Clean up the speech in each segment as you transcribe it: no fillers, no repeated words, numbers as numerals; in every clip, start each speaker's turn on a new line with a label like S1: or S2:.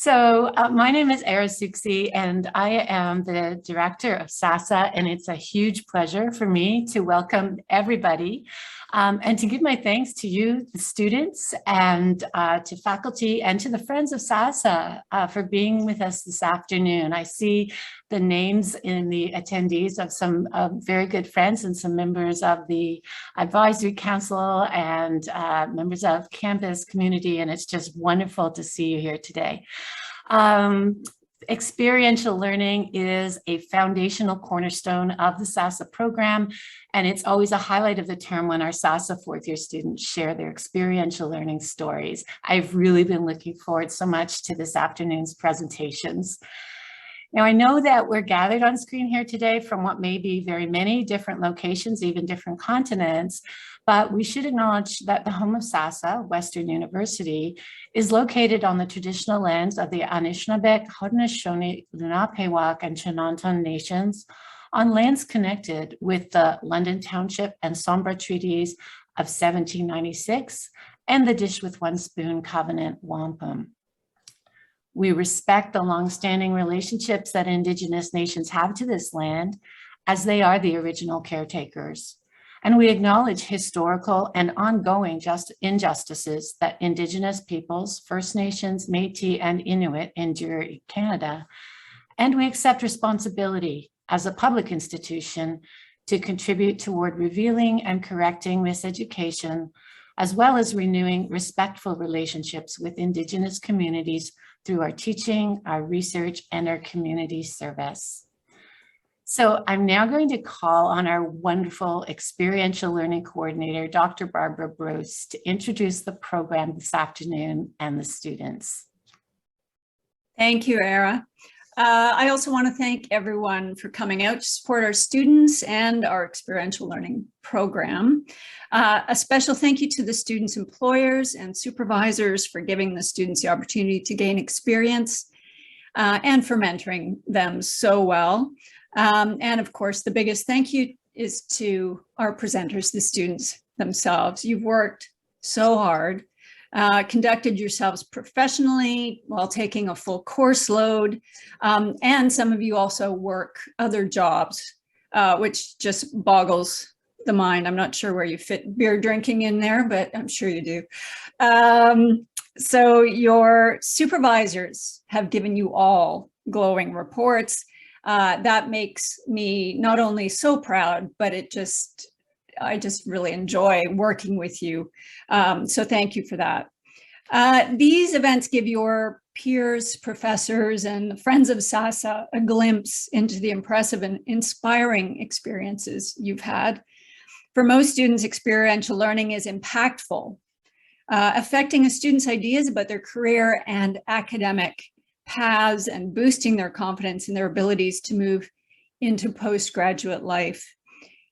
S1: My name is Era Suksi, and I am the director of SASAH, and it's a huge pleasure for me to welcome everybody and to give my thanks to you, the students, and to faculty and to the friends of SASAH for being with us this afternoon. I see the names in the attendees of some very good friends and some members of the advisory council and members of campus community, and it's just wonderful to see you here today. Experiential learning is a foundational cornerstone of the SASAH program, and it's always a highlight of the term when our SASAH fourth year students share their experiential learning stories. I've really been looking forward so much to this afternoon's presentations. Now, I know that we're gathered on screen here today from what may be very many different locations, even different continents, but we should acknowledge that the home of SASAH, Western University, is located on the traditional lands of the Anishinaabe, Haudenosaunee, Lenape-Wauk, and Chinanton nations, on lands connected with the London Township and Sombra Treaties of 1796 and the Dish with One Spoon Covenant Wampum. We respect the longstanding relationships that Indigenous nations have to this land, as they are the original caretakers. And we acknowledge historical and ongoing injustices that Indigenous peoples, First Nations, Métis, and Inuit endure in Canada. And we accept responsibility as a public institution to contribute toward revealing and correcting miseducation, as well as renewing respectful relationships with Indigenous communities through our teaching, our research, and our community service. So I'm now going to call on our wonderful experiential learning coordinator, Dr. Barbara Bruce, to introduce the program this afternoon and the students.
S2: Thank you, Era. I also want to thank everyone for coming out to support our students and our experiential learning program. A special thank you to the students' employers and supervisors for giving the students the opportunity to gain experience and for mentoring them so well. And of course, the biggest thank you is to our presenters, the students themselves. You've worked so hard, conducted yourselves professionally while taking a full course load, and some of you also work other jobs, which just boggles the mind. I'm not sure where you fit beer drinking in there, but I'm sure you do. So your supervisors have given you all glowing reports. That makes me not only so proud, but I just really enjoy working with you. So thank you for that. These events give your peers, professors, and friends of SASAH a glimpse into the impressive and inspiring experiences you've had. For most students, experiential learning is impactful, affecting a student's ideas about their career and academic paths and boosting their confidence in their abilities to move into postgraduate life.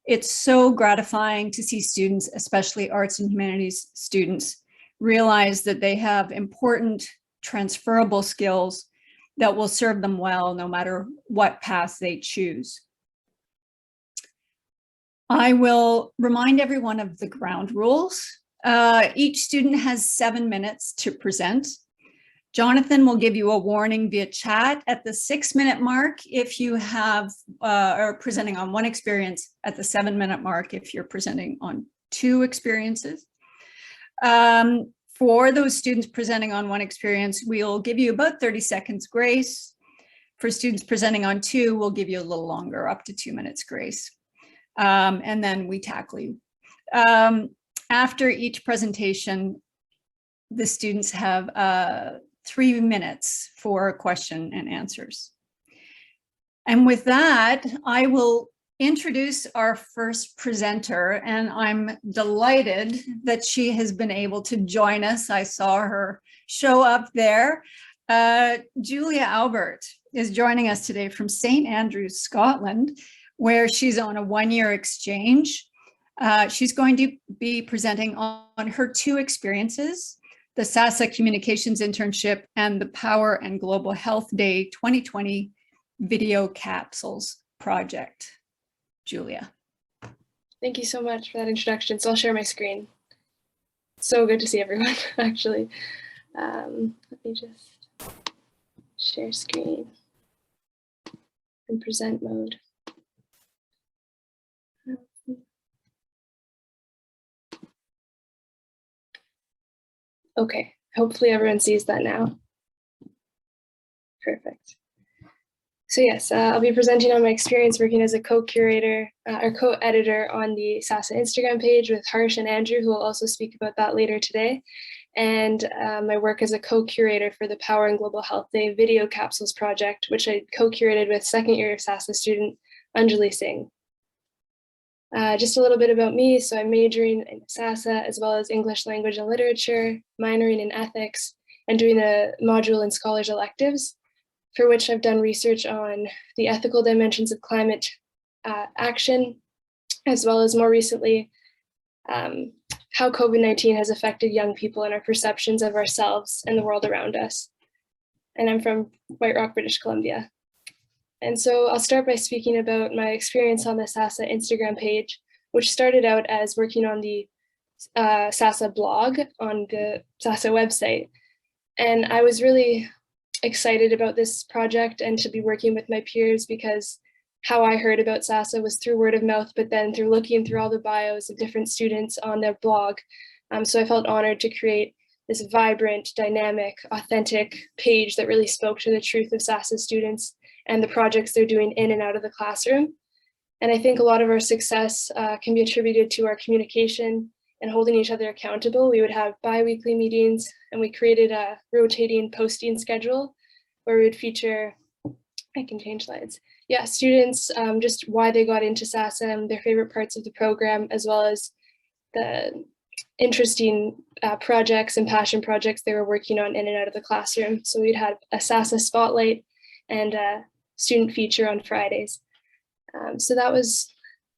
S2: It's so gratifying to see students, especially arts and humanities students, realize that they have important transferable skills that will serve them well no matter what path they choose. I will remind everyone of the ground rules. Each student has 7 minutes to present. Jonathan will give you a warning via chat at the 6-minute mark if you are presenting on one experience, at the 7-minute mark if you're presenting on 2 experiences. For those students presenting on 1 experience, we'll give you about 30 seconds grace. For students presenting on 2, we'll give you a little longer, up to 2 minutes grace. And then we tackle you. After each presentation, the students have 3 minutes for question and answers. And with that, I will introduce our first presenter, and I'm delighted that she has been able to join us. I saw her show up there. Julia Albert is joining us today from St. Andrews, Scotland, where she's on a 1-year exchange. She's going to be presenting on her 2 experiences, the SASAH Communications Internship and the Power and Global Health Day 2020 Video Capsules Project. Julia.
S3: Thank you so much for that introduction. So I'll share my screen. So good to see everyone, actually. Let me just Share screen and present mode. Okay, hopefully everyone sees that now. Perfect. So yes, I'll be presenting on my experience working as a co-curator or co-editor on the SASAH Instagram page with Harsh and Andrew, who will also speak about that later today, and my work as a co-curator for the Power and Global Health Day video capsules project, which I co-curated with second year SASAH student Anjali Singh. Just a little bit about me. So I'm majoring in SASAH as well as English language and literature, minoring in ethics, and doing a module in scholars electives, for which I've done research on the ethical dimensions of climate action, as well as more recently, how COVID-19 has affected young people and our perceptions of ourselves and the world around us. And I'm from White Rock, British Columbia. And so I'll start by speaking about my experience on the SASAH Instagram page, which started out as working on the SASAH blog on the SASAH website. And I was really excited about this project and to be working with my peers, because how I heard about SASAH was through word of mouth, but then through looking through all the bios of different students on their blog. So I felt honored to create this vibrant, dynamic, authentic page that really spoke to the truth of SASAH students and the projects they're doing in and out of the classroom. And I think a lot of our success can be attributed to our communication and holding each other accountable. We would have bi-weekly meetings, and we created a rotating posting schedule where we would feature, I can change slides. Yeah, students, just why they got into SASAH and their favorite parts of the program, as well as the interesting projects and passion projects they were working on in and out of the classroom. So we'd have a SASAH spotlight and a student feature on Fridays. So that was,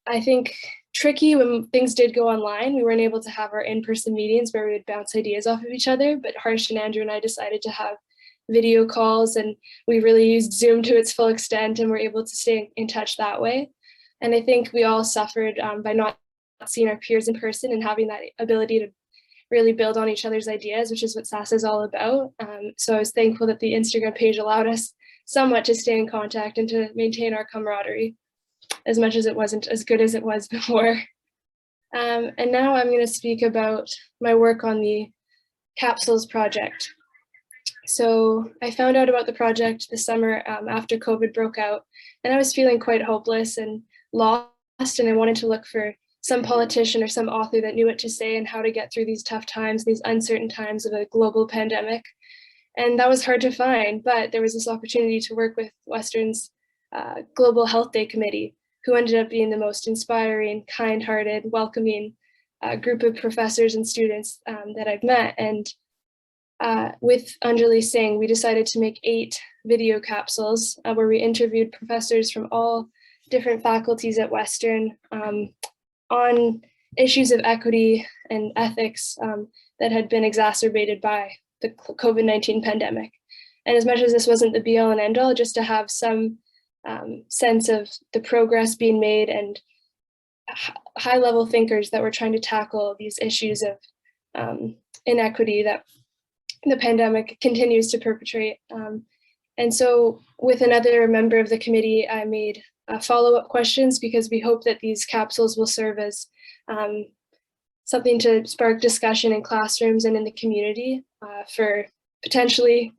S3: I think, tricky when things did go online. We weren't able to have our in-person meetings where we would bounce ideas off of each other, but Harsh and Andrew and I decided to have video calls, and we really used Zoom to its full extent and were able to stay in touch that way. And I think we all suffered by not seeing our peers in person and having that ability to really build on each other's ideas, which is what SASAH is all about. So I was thankful that the Instagram page allowed us somewhat to stay in contact and to maintain our camaraderie, as much as it wasn't as good as it was before. And now I'm going to speak about my work on the capsules project. So I found out about the project this summer after COVID broke out, and I was feeling quite hopeless and lost, and I wanted to look for some politician or some author that knew what to say and how to get through these tough times, these uncertain times of a global pandemic. And that was hard to find, but there was this opportunity to work with Western's Global Health Day Committee, who ended up being the most inspiring, kind-hearted, welcoming group of professors and students that I've met. And with Anjali Singh, we decided to make 8 video capsules where we interviewed professors from all different faculties at Western on issues of equity and ethics that had been exacerbated by the COVID-19 pandemic. And as much as this wasn't the be-all and end-all, just to have some sense of the progress being made and high-level thinkers that were trying to tackle these issues of inequity that the pandemic continues to perpetrate. And so with another member of the committee, I made follow-up questions, because we hope that these capsules will serve as something to spark discussion in classrooms and in the community for potentially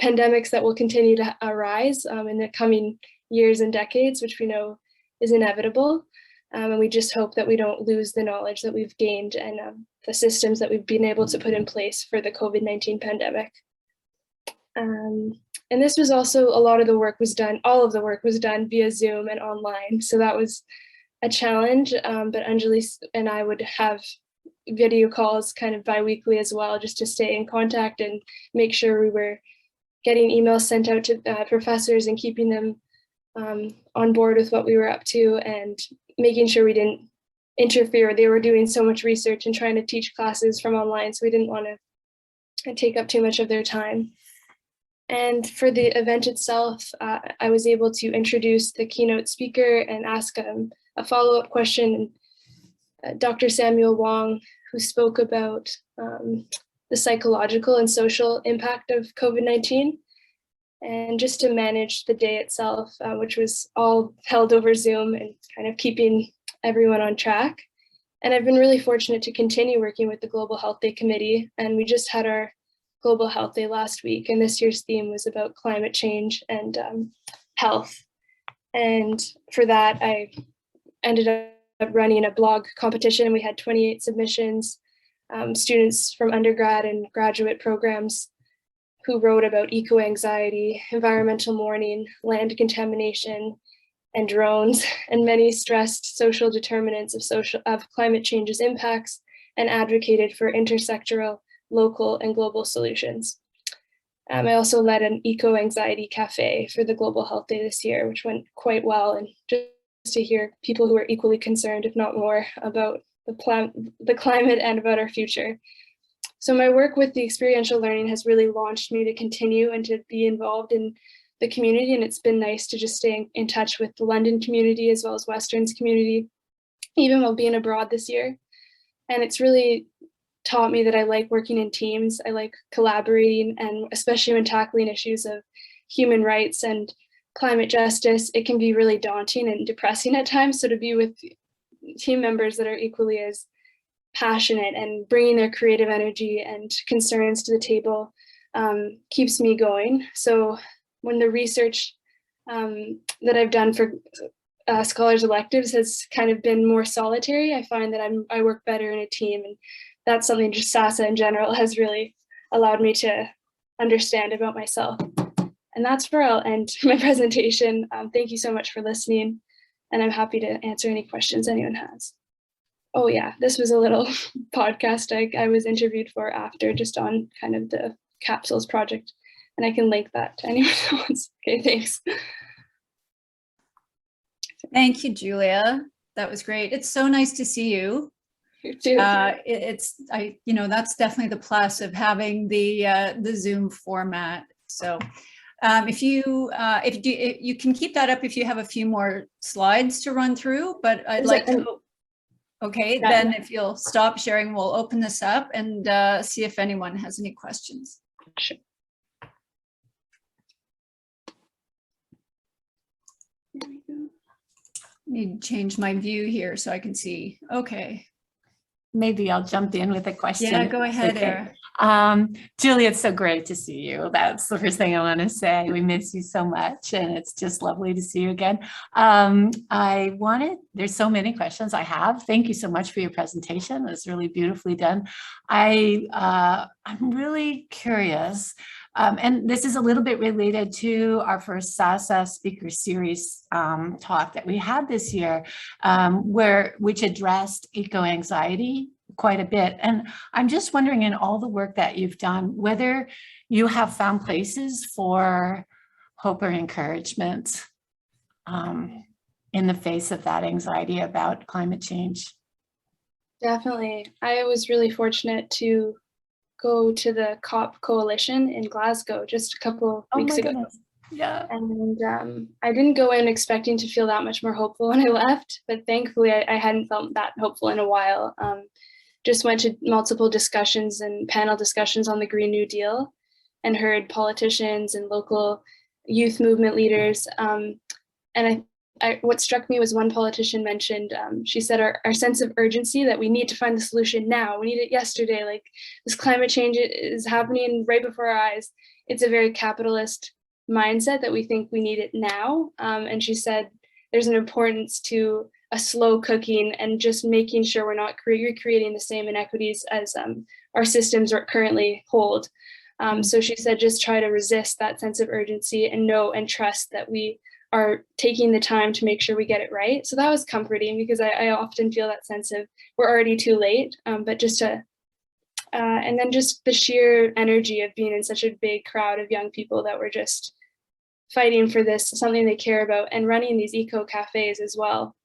S3: pandemics that will continue to arise in the coming years and decades, which we know is inevitable. And we just hope that we don't lose the knowledge that we've gained and the systems that we've been able to put in place for the COVID-19 pandemic. And this was also, a lot of the work was done, all of the work was done via Zoom and online. So that was a challenge, but Anjali and I would have video calls kind of bi-weekly as well, just to stay in contact and make sure we were getting emails sent out to professors and keeping them on board with what we were up to, and making sure we didn't interfere. They were doing so much research and trying to teach classes from online, so we didn't want to take up too much of their time. And for the event itself, I was able to introduce the keynote speaker and ask a follow-up question. Dr. Samuel Wong, who spoke about the psychological and social impact of COVID-19. and just to manage the day itself, which was all held over Zoom and kind of keeping everyone on track. And I've been really fortunate to continue working with the Global Health Day Committee, and we just had our Global Health Day last week, and this year's theme was about climate change and health. And for that, I ended up running a blog competition. We had 28 submissions, students from undergrad and graduate programs who wrote about eco-anxiety, environmental mourning, land contamination, and drones, and many stressed social determinants of climate change's impacts and advocated for intersectoral, local, and global solutions. I also led an eco-anxiety cafe for the Global Health Day this year, which went quite well, and just to hear people who are equally concerned, if not more, about the climate and about our future. So my work with the experiential learning has really launched me to continue and to be involved in the community, and it's been nice to just stay in touch with the London community as well as Western's community, even while being abroad this year. And it's really taught me that I like working in teams. I like collaborating, and especially when tackling issues of human rights and climate justice, it can be really daunting and depressing at times. So to be with team members that are equally as passionate and bringing their creative energy and concerns to the table keeps me going. So when the research that I've done for scholars electives has kind of been more solitary, I find that I work better in a team, and that's something just SASAH in general has really allowed me to understand about myself. And that's where I'll end my presentation. Thank you so much for listening, and I'm happy to answer any questions anyone has. Oh yeah, this was a little podcast I was interviewed for after, just on kind of the capsules project, and I can link that to anyone who wants. Okay, thanks.
S2: Thank you, Julia. That was great. It's so nice to see you.
S3: You too.
S2: That's definitely the plus of having the Zoom format. So if you can keep that up if you have a few more slides to run through, but I'd like to. Okay, then if you'll stop sharing, we'll open this up and see if anyone has any questions.
S3: Sure. There we go.
S2: Need to change my view here so I can see. Okay.
S1: Maybe I'll jump in with a question.
S2: Yeah, go ahead, Era.
S1: Julie, it's so great to see you. That's the first thing I want to say. We miss you so much, and it's just lovely to see you again. There's so many questions I have. Thank you so much for your presentation. It was really beautifully done. I'm really curious, and this is a little bit related to our first SASAH speaker series talk that we had this year, which addressed eco-anxiety quite a bit. And I'm just wondering, in all the work that you've done, whether you have found places for hope or encouragement in the face of that anxiety about climate change.
S3: Definitely. I was really fortunate to go to the COP coalition in Glasgow just a couple weeks ago.
S1: Goodness. Yeah.
S3: And I didn't go in expecting to feel that much more hopeful when I left, but thankfully I hadn't felt that hopeful in a while. Just went to multiple discussions and panel discussions on the Green New Deal, and heard politicians and local youth movement leaders. And what struck me was one politician mentioned, she said our sense of urgency that we need to find the solution now. We need it yesterday. Like, this climate change is happening right before our eyes. It's a very capitalist mindset that we think we need it now. And she said there's an importance to a slow cooking and just making sure we're not recreating the same inequities as our systems currently hold. So she said, just try to resist that sense of urgency and know and trust that we are taking the time to make sure we get it right. So that was comforting, because I often feel that sense of we're already too late, but just to, and then just the sheer energy of being in such a big crowd of young people that were just fighting for this, something they care about, and running these eco cafes as well.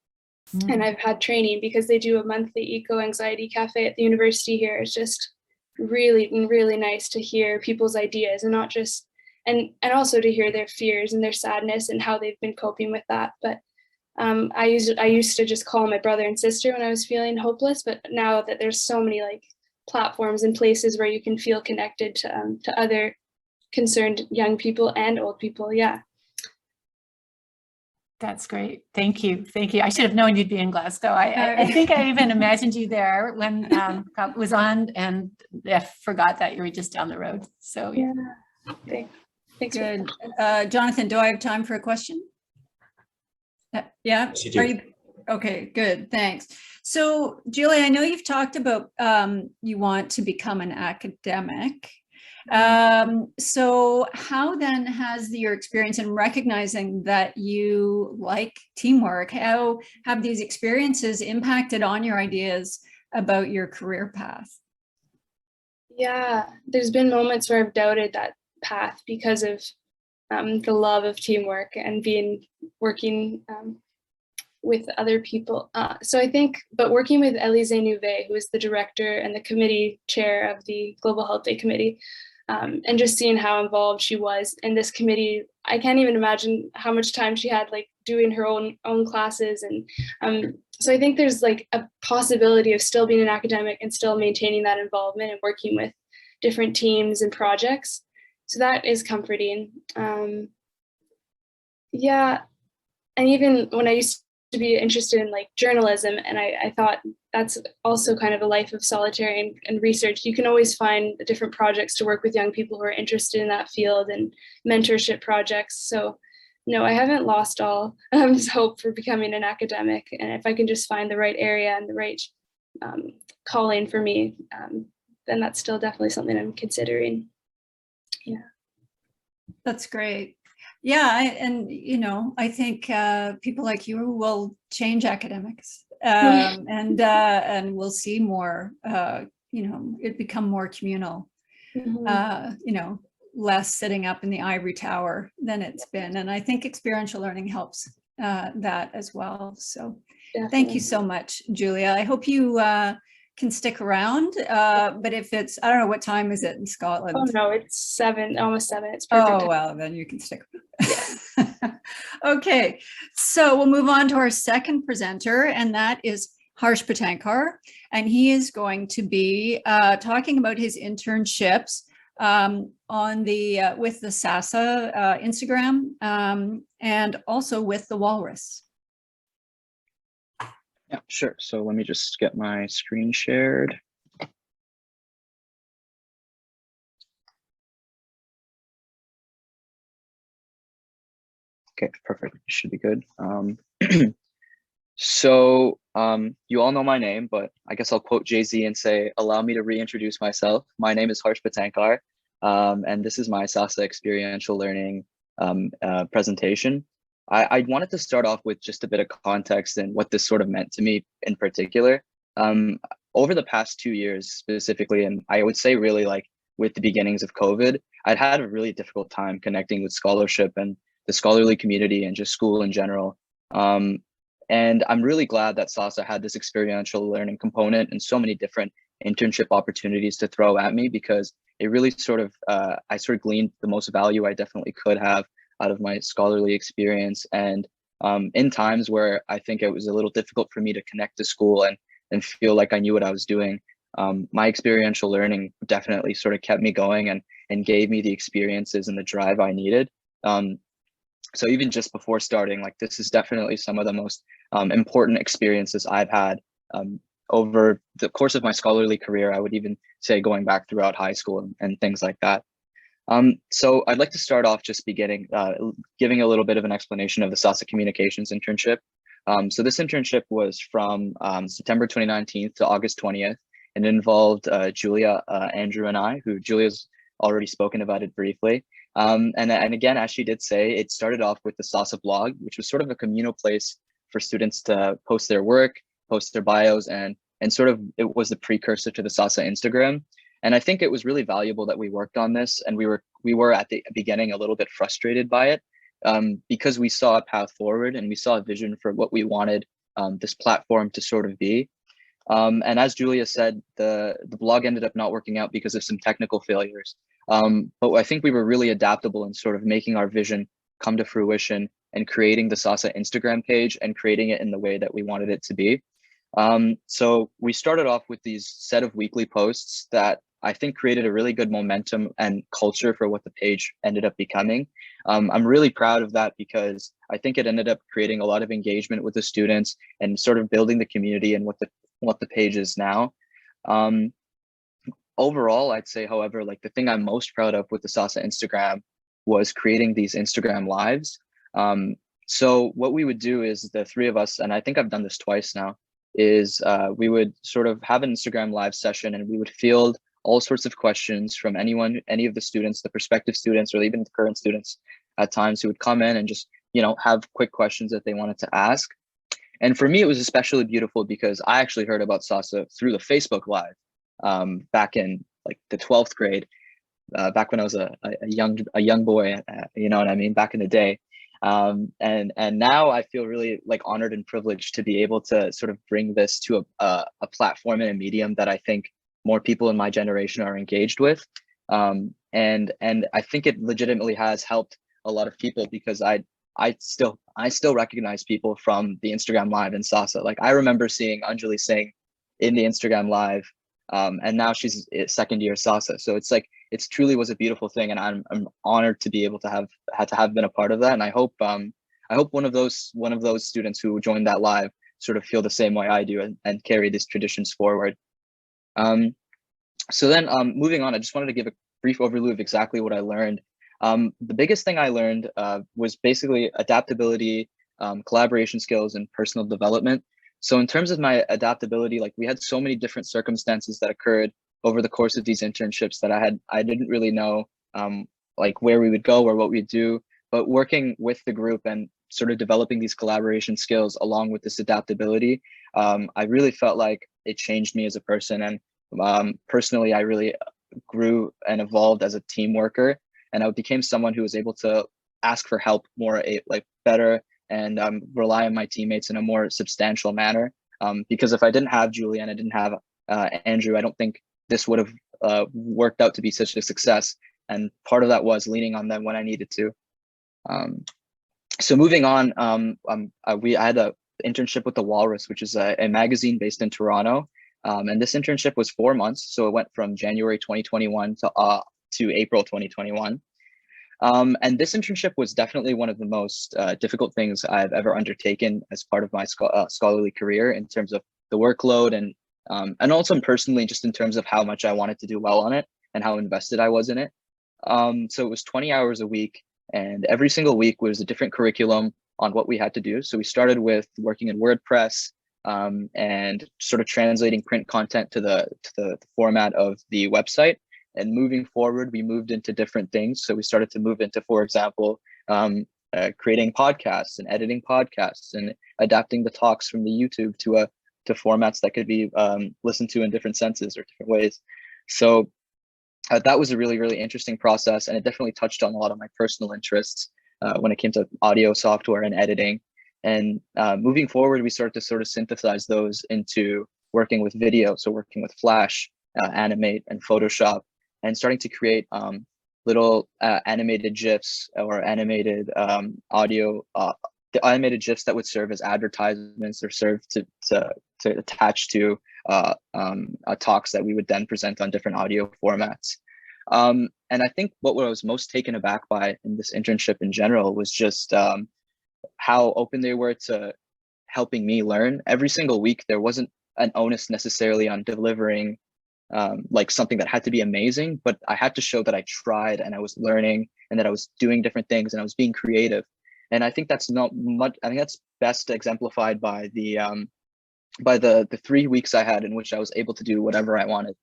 S3: And I've had training because they do a monthly eco-anxiety cafe at the university here. It's just really, really nice to hear people's ideas, and not just, and also to hear their fears and their sadness and how they've been coping with that. But I used to just call my brother and sister when I was feeling hopeless, but now that there's so many like platforms and places where you can feel connected to other concerned young people and old people. Yeah.
S1: That's great. Thank you. Thank you. I should have known you'd be in Glasgow. I think I even imagined you there when COP was on, and I forgot that you were just down the road. So yeah.
S3: Thanks.
S2: Good. Jonathan, do I have time for a question? Yeah.
S4: Yes, you do.
S2: Are you? Okay, good. Thanks. So Julie, I know you've talked about you want to become an academic. So how then has your experience in recognizing that you like teamwork, how have these experiences impacted on your ideas about your career path?
S3: Yeah, there's been moments where I've doubted that path because of the love of teamwork and working with other people. So I think, but working with Elise Nouvet, who is the director and the committee chair of the Global Health Day Committee, and just seeing how involved she was in this committee, I can't even imagine how much time she had like doing her own classes. And so I think there's like a possibility of still being an academic and still maintaining that involvement and working with different teams and projects. So that is comforting. Yeah, and even when I used to be interested in like journalism, and I thought that's also kind of a life of solitary and research. You can always find different projects to work with young people who are interested in that field and mentorship projects. So no, I haven't lost all hope for becoming an academic. And if I can just find the right area and the right calling for me, then that's still definitely something I'm considering. Yeah.
S2: That's great. Yeah, and you know, I think people like you will change academics, and we'll see more. You know, it become more communal.
S3: Mm-hmm.
S2: You know, less sitting up in the ivory tower than it's been, and I think experiential learning helps that as well. So, thank you so much, Julia. I hope you can stick around, but if it's, I don't know, what time is it in Scotland?
S3: Oh no, it's 7, almost 7. It's perfect.
S2: Oh, well, then you can stick around. Okay, so we'll move on to our second presenter, and that is Harsh Patankar, and he is going to be talking about his internships on the with the SASAH Instagram, and also with the Walrus.
S4: Yeah, sure. So let me just get my screen shared. Okay, perfect. Should be good. So you all know my name, but I guess I'll quote Jay-Z and say, allow me to reintroduce myself. My name is Harsh Patankar, and this is my SASAH experiential learning presentation. I wanted to start off with just a bit of context and what this sort of meant to me in particular. Over the past 2 years specifically, and I would say really like with the beginnings of COVID, I'd had a really difficult time connecting with scholarship and the scholarly community and just school in general. And I'm really glad that SASAH had this experiential learning component and so many different internship opportunities to throw at me, because it really sort of, I sort of gleaned the most value I definitely could have out of my scholarly experience. And in times where I think it was a little difficult for me to connect to school and feel like I knew what I was doing, my experiential learning definitely sort of kept me going and gave me the experiences and the drive I needed. So even just before starting, like this is definitely some of the most important experiences I've had over the course of my scholarly career. I would even say going back throughout high school and things like that. So I'd like to start off just giving a little bit of an explanation of the SASAH Communications internship. So this internship was from September 2019 to August 20th, and it involved Julia, Andrew, and I, who Julia's already spoken about it briefly. And again, as she did say, it started off with the SASAH blog, which was sort of a communal place for students to post their work, post their bios, and sort of it was the precursor to the SASAH Instagram. And I think it was really valuable that we worked on this, and we were at the beginning a little bit frustrated by it because we saw a path forward and we saw a vision for what we wanted this platform to sort of be. And as Julia said, the blog ended up not working out because of some technical failures. But I think we were really adaptable in sort of making our vision come to fruition and creating the SASAH Instagram page and creating it in the way that we wanted it to be. So we started off with these set of weekly posts that I think created a really good momentum and culture for what the page ended up becoming. I'm really proud of that because I think it ended up creating a lot of engagement with the students and sort of building the community and what the page is now. Overall, I'd say, however, like the thing I'm most proud of with the SASAH Instagram was creating these Instagram lives. So what we would do is the three of us, and I think I've done this twice now, is we would sort of have an Instagram live session and we would field all sorts of questions from anyone, any of the students, the prospective students, or even the current students at times who would come in and just, you know, have quick questions that they wanted to ask. And for me, it was especially beautiful because I actually heard about SASAH through the Facebook Live back in like the 12th grade, back when I was a young boy, you know what I mean, back in the day. And now I feel really like honored and privileged to be able to sort of bring this to a platform and a medium that I think more people in my generation are engaged with. And I think it legitimately has helped a lot of people because I still recognize people from the Instagram Live in SASAH. Like I remember seeing Anjali Singh in the Instagram Live, and now she's second year SASAH. So it's like, it's truly was a beautiful thing. And I'm honored to be able to have been a part of that. And I hope one of those students who joined that live sort of feel the same way I do and carry these traditions forward. So then moving on, I just wanted to give a brief overview of exactly what I learned. The biggest thing I learned was basically adaptability, collaboration skills, and personal development. So in terms of my adaptability, like we had so many different circumstances that occurred over the course of these internships that I didn't really know like where we would go or what we'd do, but working with the group and sort of developing these collaboration skills along with this adaptability, I really felt like it changed me as a person. And personally, I really grew and evolved as a team worker, and I became someone who was able to ask for help more, like better, and rely on my teammates in a more substantial manner. Because if I didn't have Julie and I didn't have Andrew, I don't think this would have worked out to be such a success. And part of that was leaning on them when I needed to. So moving on, I had an internship with The Walrus, which is a magazine based in Toronto. And this internship was 4 months. So it went from January 2021 to April 2021. And this internship was definitely one of the most difficult things I've ever undertaken as part of my scholarly career in terms of the workload and also personally just in terms of how much I wanted to do well on it and how invested I was in it. So it was 20 hours a week, and every single week was a different curriculum on what we had to do. So we started with working in WordPress and sort of translating print content to the format of the website. And moving forward, we moved into different things. So we started to move into, for example, creating podcasts and editing podcasts and adapting the talks from the YouTube to formats that could be listened to in different senses or different ways. So that was a really, really interesting process. And it definitely touched on a lot of my personal interests when it came to audio software and editing. And moving forward, we started to sort of synthesize those into working with video. So working with Flash, Animate, and Photoshop, and starting to create little animated GIFs or animated audio, the animated GIFs that would serve as advertisements or serve to attach to talks that we would then present on different audio formats. And I think what I was most taken aback by in this internship in general was just how open they were to helping me learn. Every single week, there wasn't an onus necessarily on delivering like something that had to be amazing, but I had to show that I tried and I was learning and that I was doing different things and I was being creative. And I think that's not much, I think that's best exemplified by the 3 weeks I had in which I was able to do whatever I wanted.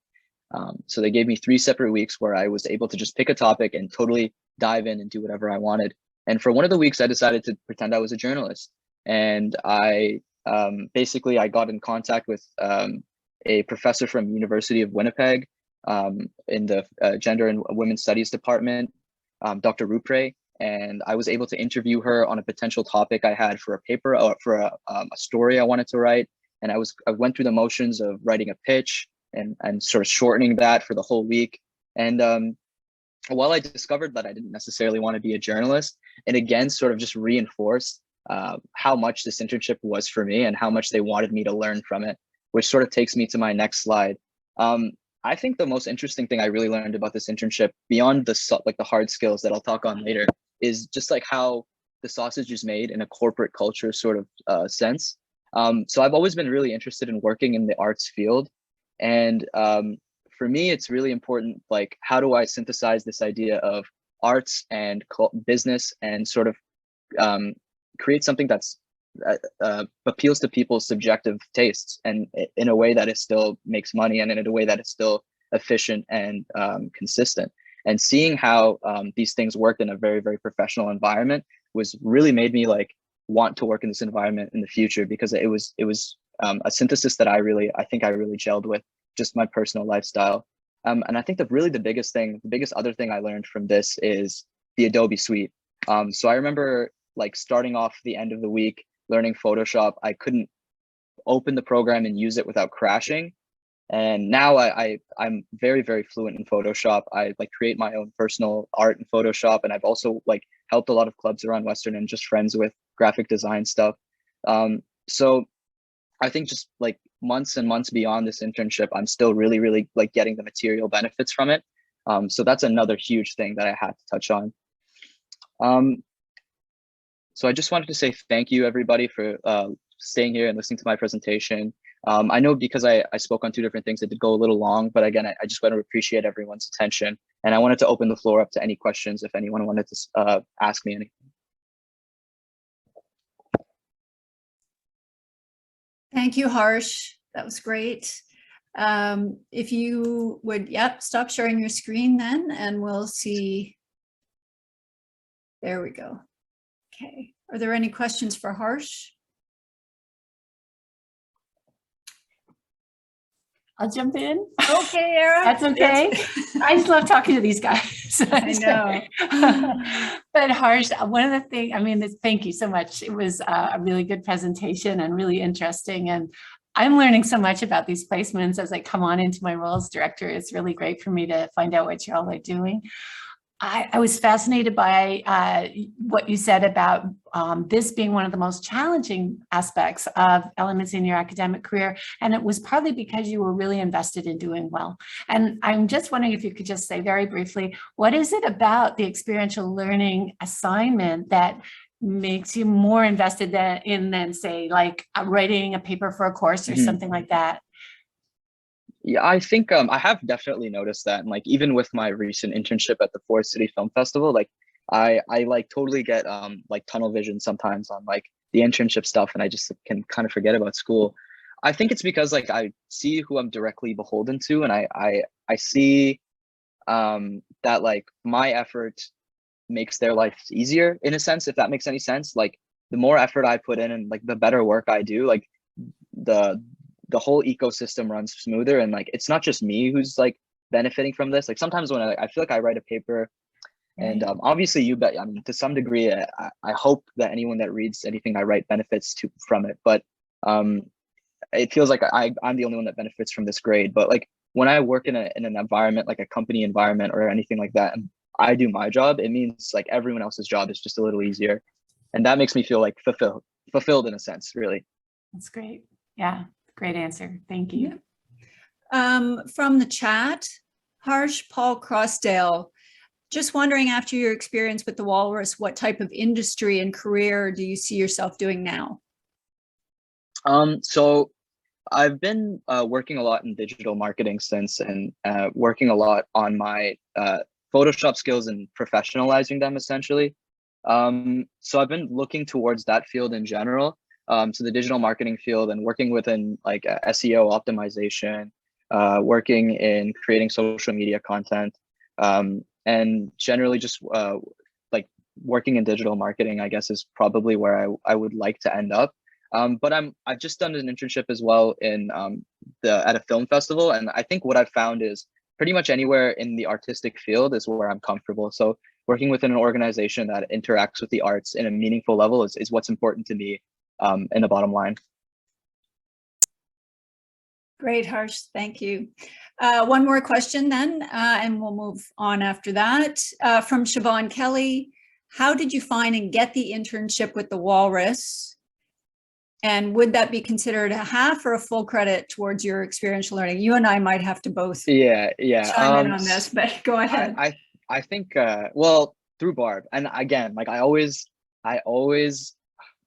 S4: So they gave me 3 separate weeks where I was able to just pick a topic and totally dive in and do whatever I wanted. And for one of the weeks, I decided to pretend I was a journalist. And I basically, I got in contact with a professor from University of Winnipeg in the Gender and Women's Studies department, Dr. Rupre. And I was able to interview her on a potential topic I had for a paper or for a story I wanted to write. And I went through the motions of writing a pitch and sort of shortening that for the whole week. And while I discovered that I didn't necessarily want to be a journalist, it again sort of just reinforced how much this internship was for me and how much they wanted me to learn from it, which sort of takes me to my next slide. I think the most interesting thing I really learned about this internship, beyond the hard skills that I'll talk on later, is just like how the sausage is made in a corporate culture sort of sense. So I've always been really interested in working in the arts field, and for me, it's really important. Like, how do I synthesize this idea of arts and business and sort of create something that's appeals to people's subjective tastes, and in a way that it still makes money, and in a way that is still efficient and consistent. And seeing how these things work in a very, very professional environment was really made me like want to work in this environment in the future, because it was a synthesis that I think I really gelled with just my personal lifestyle. And I think the biggest other thing I learned from this is the Adobe suite. So I remember like starting off the end of the week learning Photoshop. I couldn't open the program and use it without crashing. And now I'm very, very fluent in Photoshop. I like create my own personal art in Photoshop. And I've also like helped a lot of clubs around Western and just friends with graphic design stuff. So I think just like months and months beyond this internship, I'm still really, really like getting the material benefits from it. So that's another huge thing that I had to touch on. So I just wanted to say thank you, everybody, for staying here and listening to my presentation. I know because I spoke on two different things, it did go a little long, but again, I just want to appreciate everyone's attention. And I wanted to open the floor up to any questions if anyone wanted to ask me anything.
S2: Thank you, Harsh. That was great. If you would, stop sharing your screen then, and we'll see. There we go. Okay. Are there any questions for Harsh?
S1: I'll jump in.
S2: Okay, Era.
S1: That's okay. I just love talking to these guys.
S2: I know.
S1: But Harsh, one of the things, I mean, thank you so much. It was a really good presentation and really interesting. And I'm learning so much about these placements as I come on into my role as director. It's really great for me to find out what you all are doing. I was fascinated by what you said about this being one of the most challenging aspects of elements in your academic career. And it was partly because you were really invested in doing well. And I'm just wondering if you could just say very briefly, what is it about the experiential learning assignment that makes you more invested than say, like writing a paper for a course or something like that?
S4: Yeah, I think I have definitely noticed that. And like, even with my recent internship at the Forest City Film Festival, like I like totally get like tunnel vision sometimes on like the internship stuff, and I just can kind of forget about school. I think it's because like I see who I'm directly beholden to, and I see that like my effort makes their life easier in a sense, if that makes any sense. Like the more effort I put in and like the better work I do, like the whole ecosystem runs smoother. And like, it's not just me who's like benefiting from this. Like sometimes when I feel like I write a paper and obviously you bet, I mean, to some degree, I hope that anyone that reads anything I write benefits from it. But it feels like I'm the only one that benefits from this grade. But like when I work in an environment, like a company environment or anything like that, and I do my job, it means like everyone else's job is just a little easier. And that makes me feel like fulfilled in a sense, really.
S1: That's great. Yeah. Great answer. Thank you.
S2: From the chat, Harsh, Paul Crossdale, just wondering, after your experience with the Walrus, what type of industry and career do you see yourself doing now?
S4: So I've been working a lot in digital marketing since, and working a lot on my Photoshop skills and professionalizing them essentially. So I've been looking towards that field in general. To the digital marketing field, and working within like SEO optimization, working in creating social media content, and generally just like working in digital marketing, I guess, is probably where I would like to end up. But I've just done an internship as well in at a film festival, and I think what I've found is pretty much anywhere in the artistic field is where I'm comfortable. So working within an organization that interacts with the arts in a meaningful level is what's important to me. In the bottom line.
S2: Great, Harsh. Thank you. One more question then, and we'll move on after that. From Siobhan Kelly, how did you find and get the internship with the Walrus? And would that be considered a half or a full credit towards your experiential learning? You and I might have to both
S4: Yeah,
S2: chime in on this, but go ahead.
S4: I think well, through Barb, and again, like I always I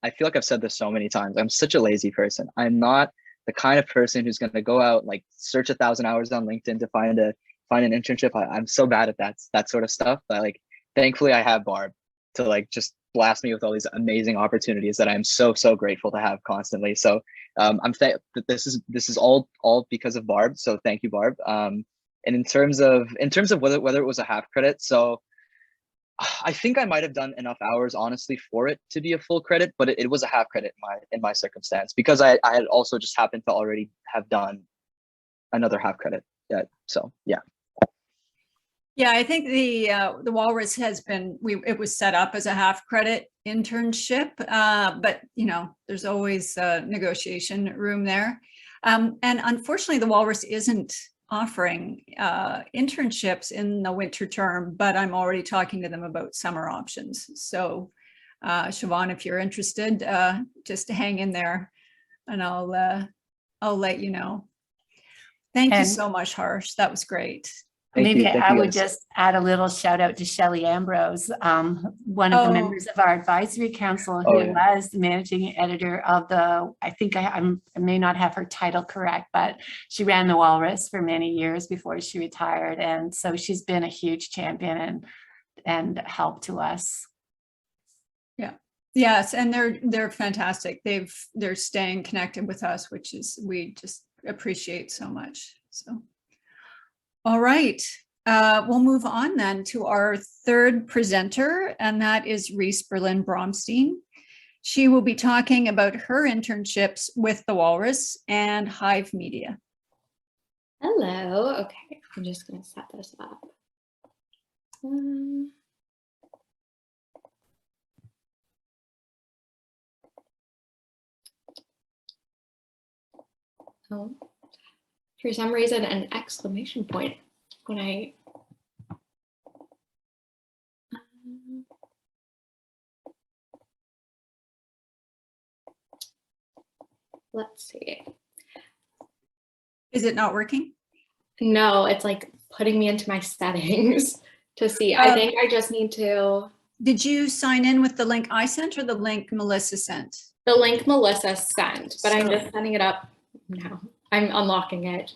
S4: feel like I've said this so many times. I'm such a lazy person. I'm not the kind of person who's going to go out like search 1,000 hours on LinkedIn to find an internship. I'm so bad at that sort of stuff. But like, thankfully, I have Barb to like just blast me with all these amazing opportunities that I'm so grateful to have constantly. So this is all because of Barb. So thank you, Barb. And in terms of whether it was a half credit, so I think I might have done enough hours honestly for it to be a full credit, but it was a half credit in my circumstance because I had also just happened to already have done another half credit. Yeah. So yeah.
S2: Yeah, I think the Walrus has been, it was set up as a half credit internship, but you know, there's always negotiation room there. And unfortunately, the Walrus isn't offering internships in the winter term, but I'm already talking to them about summer options. So Siobhan, if you're interested, just hang in there and I'll let you know. Thank you so much, Harsh. That was great.
S1: Maybe I would just add a little shout out to Shelley Ambrose, one of the members of our advisory council who was the managing editor of the, I think I may not have her title correct, but she ran the Walrus for many years before she retired. And so she's been a huge champion and help to us.
S2: Yeah. Yes. And they're fantastic. They're staying connected with us, which is, we just appreciate so much. So. All right, we'll move on then to our third presenter, and that is Reese Berlin-Bromstein. She will be talking about her internships with the Walrus and Hive Media.
S5: Hello, okay, I'm just gonna set this up. Oh. For some reason, an exclamation point when I, let's see.
S2: Is it not working?
S5: No, it's like putting me into my settings to see. I think I just need to.
S2: Did you sign in with the link I sent or the link Melissa sent?
S5: The link Melissa sent, but I'm just setting it up now. I'm unlocking it.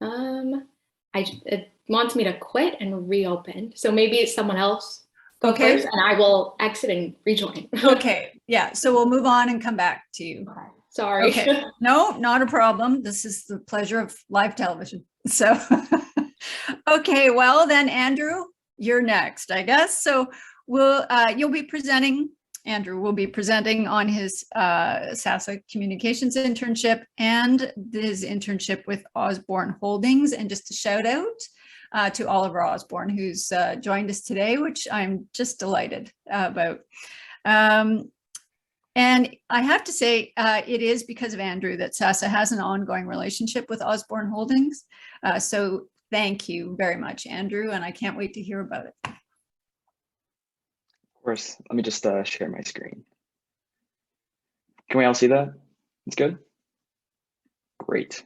S5: Okay. It wants me to quit and reopen. So maybe it's someone else go first and I will exit and rejoin.
S2: Okay. Yeah. So we'll move on and come back to you.
S5: Okay. Sorry.
S2: Okay. No, not a problem. This is the pleasure of live television. So, okay. Well then, Andrew, you're next, I guess. So you'll be presenting. Andrew will be presenting on his SASAH communications internship and his internship with Osborne Holdings. And just a shout out to Oliver Osborne, who's joined us today, which I'm just delighted about. And I have to say, it is because of Andrew that SASAH has an ongoing relationship with Osborne Holdings. So thank you very much, Andrew, and I can't wait to hear about it.
S6: Of course, let me just share my screen. Can we all see that? It's good? Great.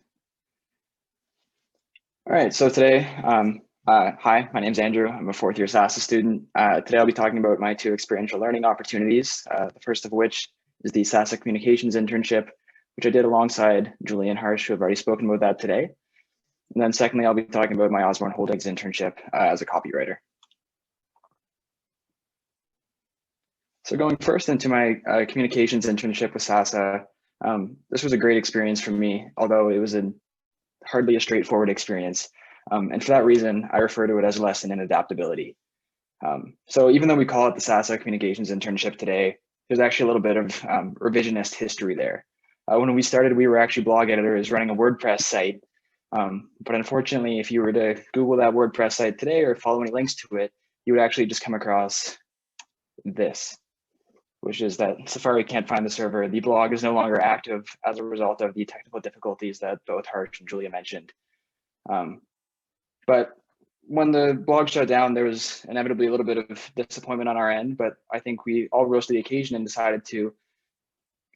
S6: All right, so today, hi, my name's Andrew. I'm a fourth year SASAH student. Today I'll be talking about my two experiential learning opportunities, the first of which is the SASAH communications internship, which I did alongside Julie and Harsh, who have already spoken about that today. And then secondly, I'll be talking about my Osborne Holdings internship as a copywriter. So going first into my communications internship with SASAH, this was a great experience for me, although it was hardly a straightforward experience. And for that reason, I refer to it as a lesson in adaptability. So even though we call it the SASAH communications internship today, there's actually a little bit of revisionist history there. When we started, we were actually blog editors running a WordPress site. But unfortunately, if you were to Google that WordPress site today or follow any links to it, you would actually just come across this, which is that Safari can't find the server. The blog is no longer active as a result of the technical difficulties that both Harsh and Julia mentioned. But when the blog shut down, there was inevitably a little bit of disappointment on our end, but I think we all rose to the occasion and decided to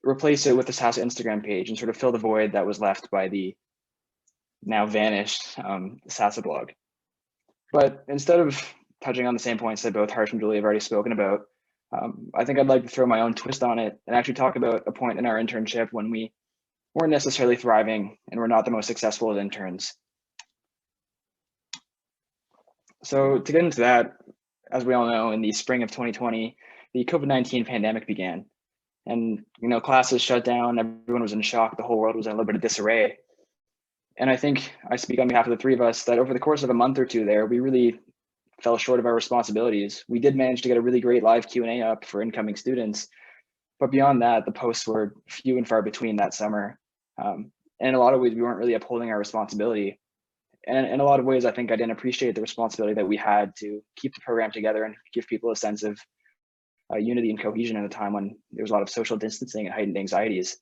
S6: replace it with the SASAH Instagram page and sort of fill the void that was left by the now vanished SASAH blog. But instead of touching on the same points that both Harsh and Julie have already spoken about, I think I'd like to throw my own twist on it and actually talk about a point in our internship when we weren't necessarily thriving and were not the most successful as interns. So to get into that, as we all know, in the spring of 2020, the COVID-19 pandemic began. And classes shut down, everyone was in shock, the whole world was in a little bit of disarray. And I think I speak on behalf of the three of us that over the course of a month or two there, we really fell short of our responsibilities. We did manage to get a really great live Q&A up for incoming students, but beyond that, the posts were few and far between that summer. And in a lot of ways, we weren't really upholding our responsibility. And in a lot of ways, I think I didn't appreciate the responsibility that we had to keep the program together and give people a sense of unity and cohesion at a time when there was a lot of social distancing and heightened anxieties.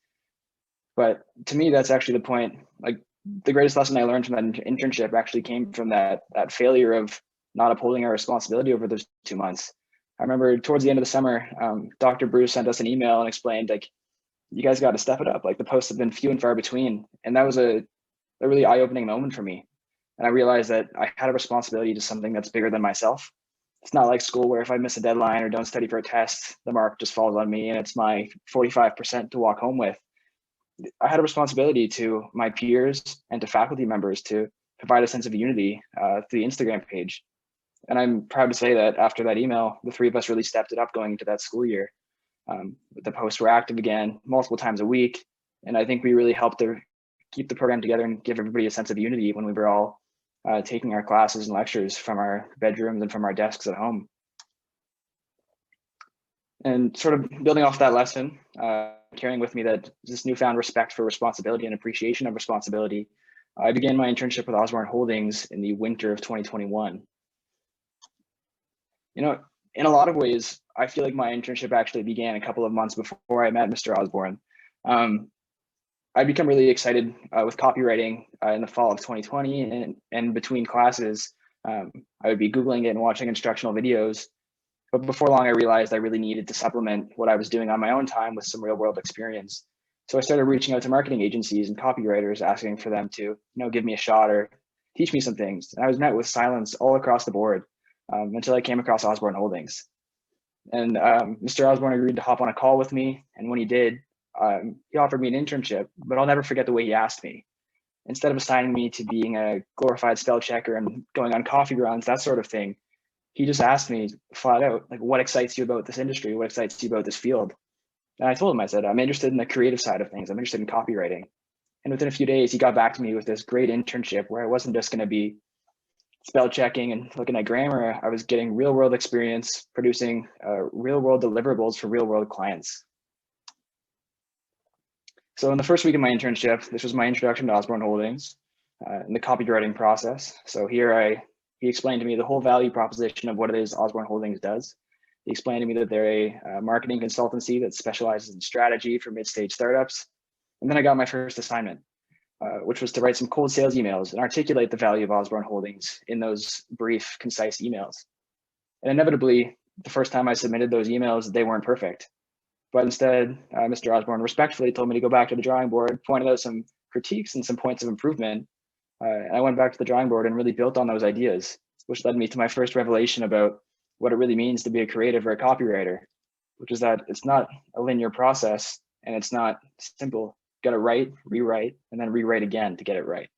S6: But to me, that's actually the point. Like, the greatest lesson I learned from that internship actually came from that failure of not upholding our responsibility over those 2 months. I remember towards the end of the summer, Dr. Bruce sent us an email and explained, like, you guys got to step it up. Like, the posts have been few and far between. And that was a really eye-opening moment for me. And I realized that I had a responsibility to something that's bigger than myself. It's not like school where if I miss a deadline or don't study for a test, the mark just falls on me and it's my 45% to walk home with. I had a responsibility to my peers and to faculty members to provide a sense of unity through the Instagram page. And I'm proud to say that after that email, the three of us really stepped it up going into that school year. The posts were active again multiple times a week. And I think we really helped to keep the program together and give everybody a sense of unity when we were all taking our classes and lectures from our bedrooms and from our desks at home. And sort of building off that lesson, carrying with me that this newfound respect for responsibility and appreciation of responsibility, I began my internship with Osborne Holdings in the winter of 2021. In a lot of ways, I feel like my internship actually began a couple of months before I met Mr. Osborne. I'd become really excited with copywriting in the fall of 2020, and between classes, I would be Googling it and watching instructional videos. But before long, I realized I really needed to supplement what I was doing on my own time with some real world experience. So I started reaching out to marketing agencies and copywriters, asking for them to give me a shot or teach me some things. And I was met with silence all across the board until I came across Osborne Holdings. And Mr. Osborne agreed to hop on a call with me. And when he did, he offered me an internship, but I'll never forget the way he asked me. Instead of assigning me to being a glorified spell checker and going on coffee runs, that sort of thing, he just asked me flat out, like, what excites you about this industry? What excites you about this field? And I told him, I said, I'm interested in the creative side of things. I'm interested in copywriting. And within a few days, he got back to me with this great internship where I wasn't just going to be spell checking and looking at grammar. I was getting real world experience producing real world deliverables for real world clients. So in the first week of my internship, this was my introduction to Osborne Holdings and the copywriting process. So here he explained to me the whole value proposition of what it is Osborne Holdings does. He explained to me that they're a marketing consultancy that specializes in strategy for mid-stage startups. And then I got my first assignment, which was to write some cold sales emails and articulate the value of Osborne Holdings in those brief, concise emails. And inevitably, the first time I submitted those emails, they weren't perfect. But instead, Mr. Osborne respectfully told me to go back to the drawing board, pointed out some critiques and some points of improvement. And I went back to the drawing board and really built on those ideas, which led me to my first revelation about what it really means to be a creative or a copywriter, which is that it's not a linear process and it's not simple. You got to write, rewrite, and then rewrite again to get it right.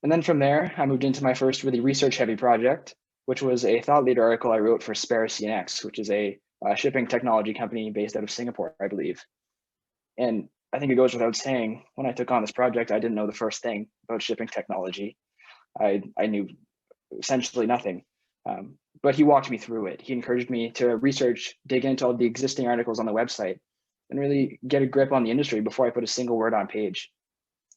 S6: And then from there, I moved into my first really research-heavy project, which was a thought leader article I wrote for Spare CNX, which is a shipping technology company based out of Singapore, I believe. And I think it goes without saying, when I took on this project, I didn't know the first thing about shipping technology. I knew essentially nothing, but he walked me through it. He encouraged me to research, dig into all the existing articles on the website, and really get a grip on the industry before I put a single word on page.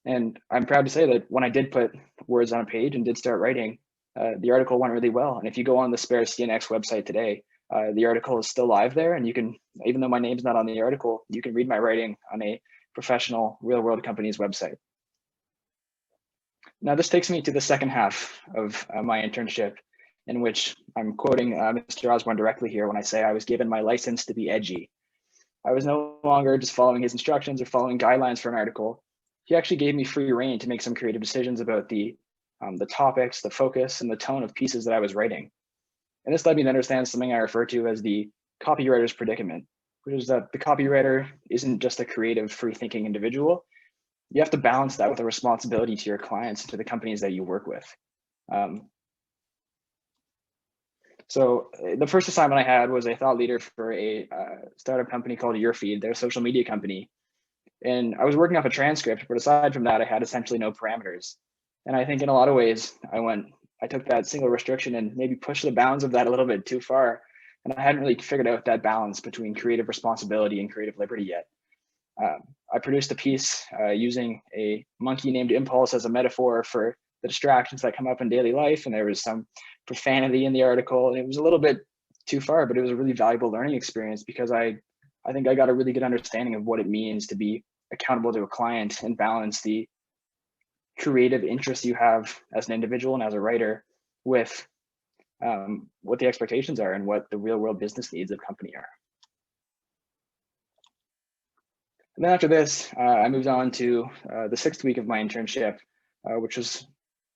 S6: And I'm proud to say that when I did put words on a page and did start writing, the article went really well. And if you go on the Spare CNX website today, the article is still live there, and you can, even though my name's not on the article, you can read my writing on a professional real world company's website. Now this takes me to the second half of my internship, in which I'm quoting Mr. Osborne directly here when I say I was given my license to be edgy. I was no longer just following his instructions or following guidelines for an article. He actually gave me free rein to make some creative decisions about the topics, the focus, and the tone of pieces that I was writing. And this led me to understand something I refer to as the copywriter's predicament, which is that the copywriter isn't just a creative, free-thinking individual. You have to balance that with a responsibility to your clients and to the companies that you work with. So the first assignment I had was a thought leader for a startup company called YourFeed. They're a social media company. And I was working off a transcript, but aside from that, I had essentially no parameters. And I think in a lot of ways, I took that single restriction and maybe pushed the bounds of that a little bit too far. And I hadn't really figured out that balance between creative responsibility and creative liberty yet. I produced a piece using a monkey named Impulse as a metaphor for the distractions that come up in daily life. And there was some profanity in the article. And it was a little bit too far, but it was a really valuable learning experience because I think I got a really good understanding of what it means to be accountable to a client and balance the creative interest you have as an individual and as a writer with what the expectations are and what the real world business needs of company are. And then after this, I moved on to the 6th week of my internship, which was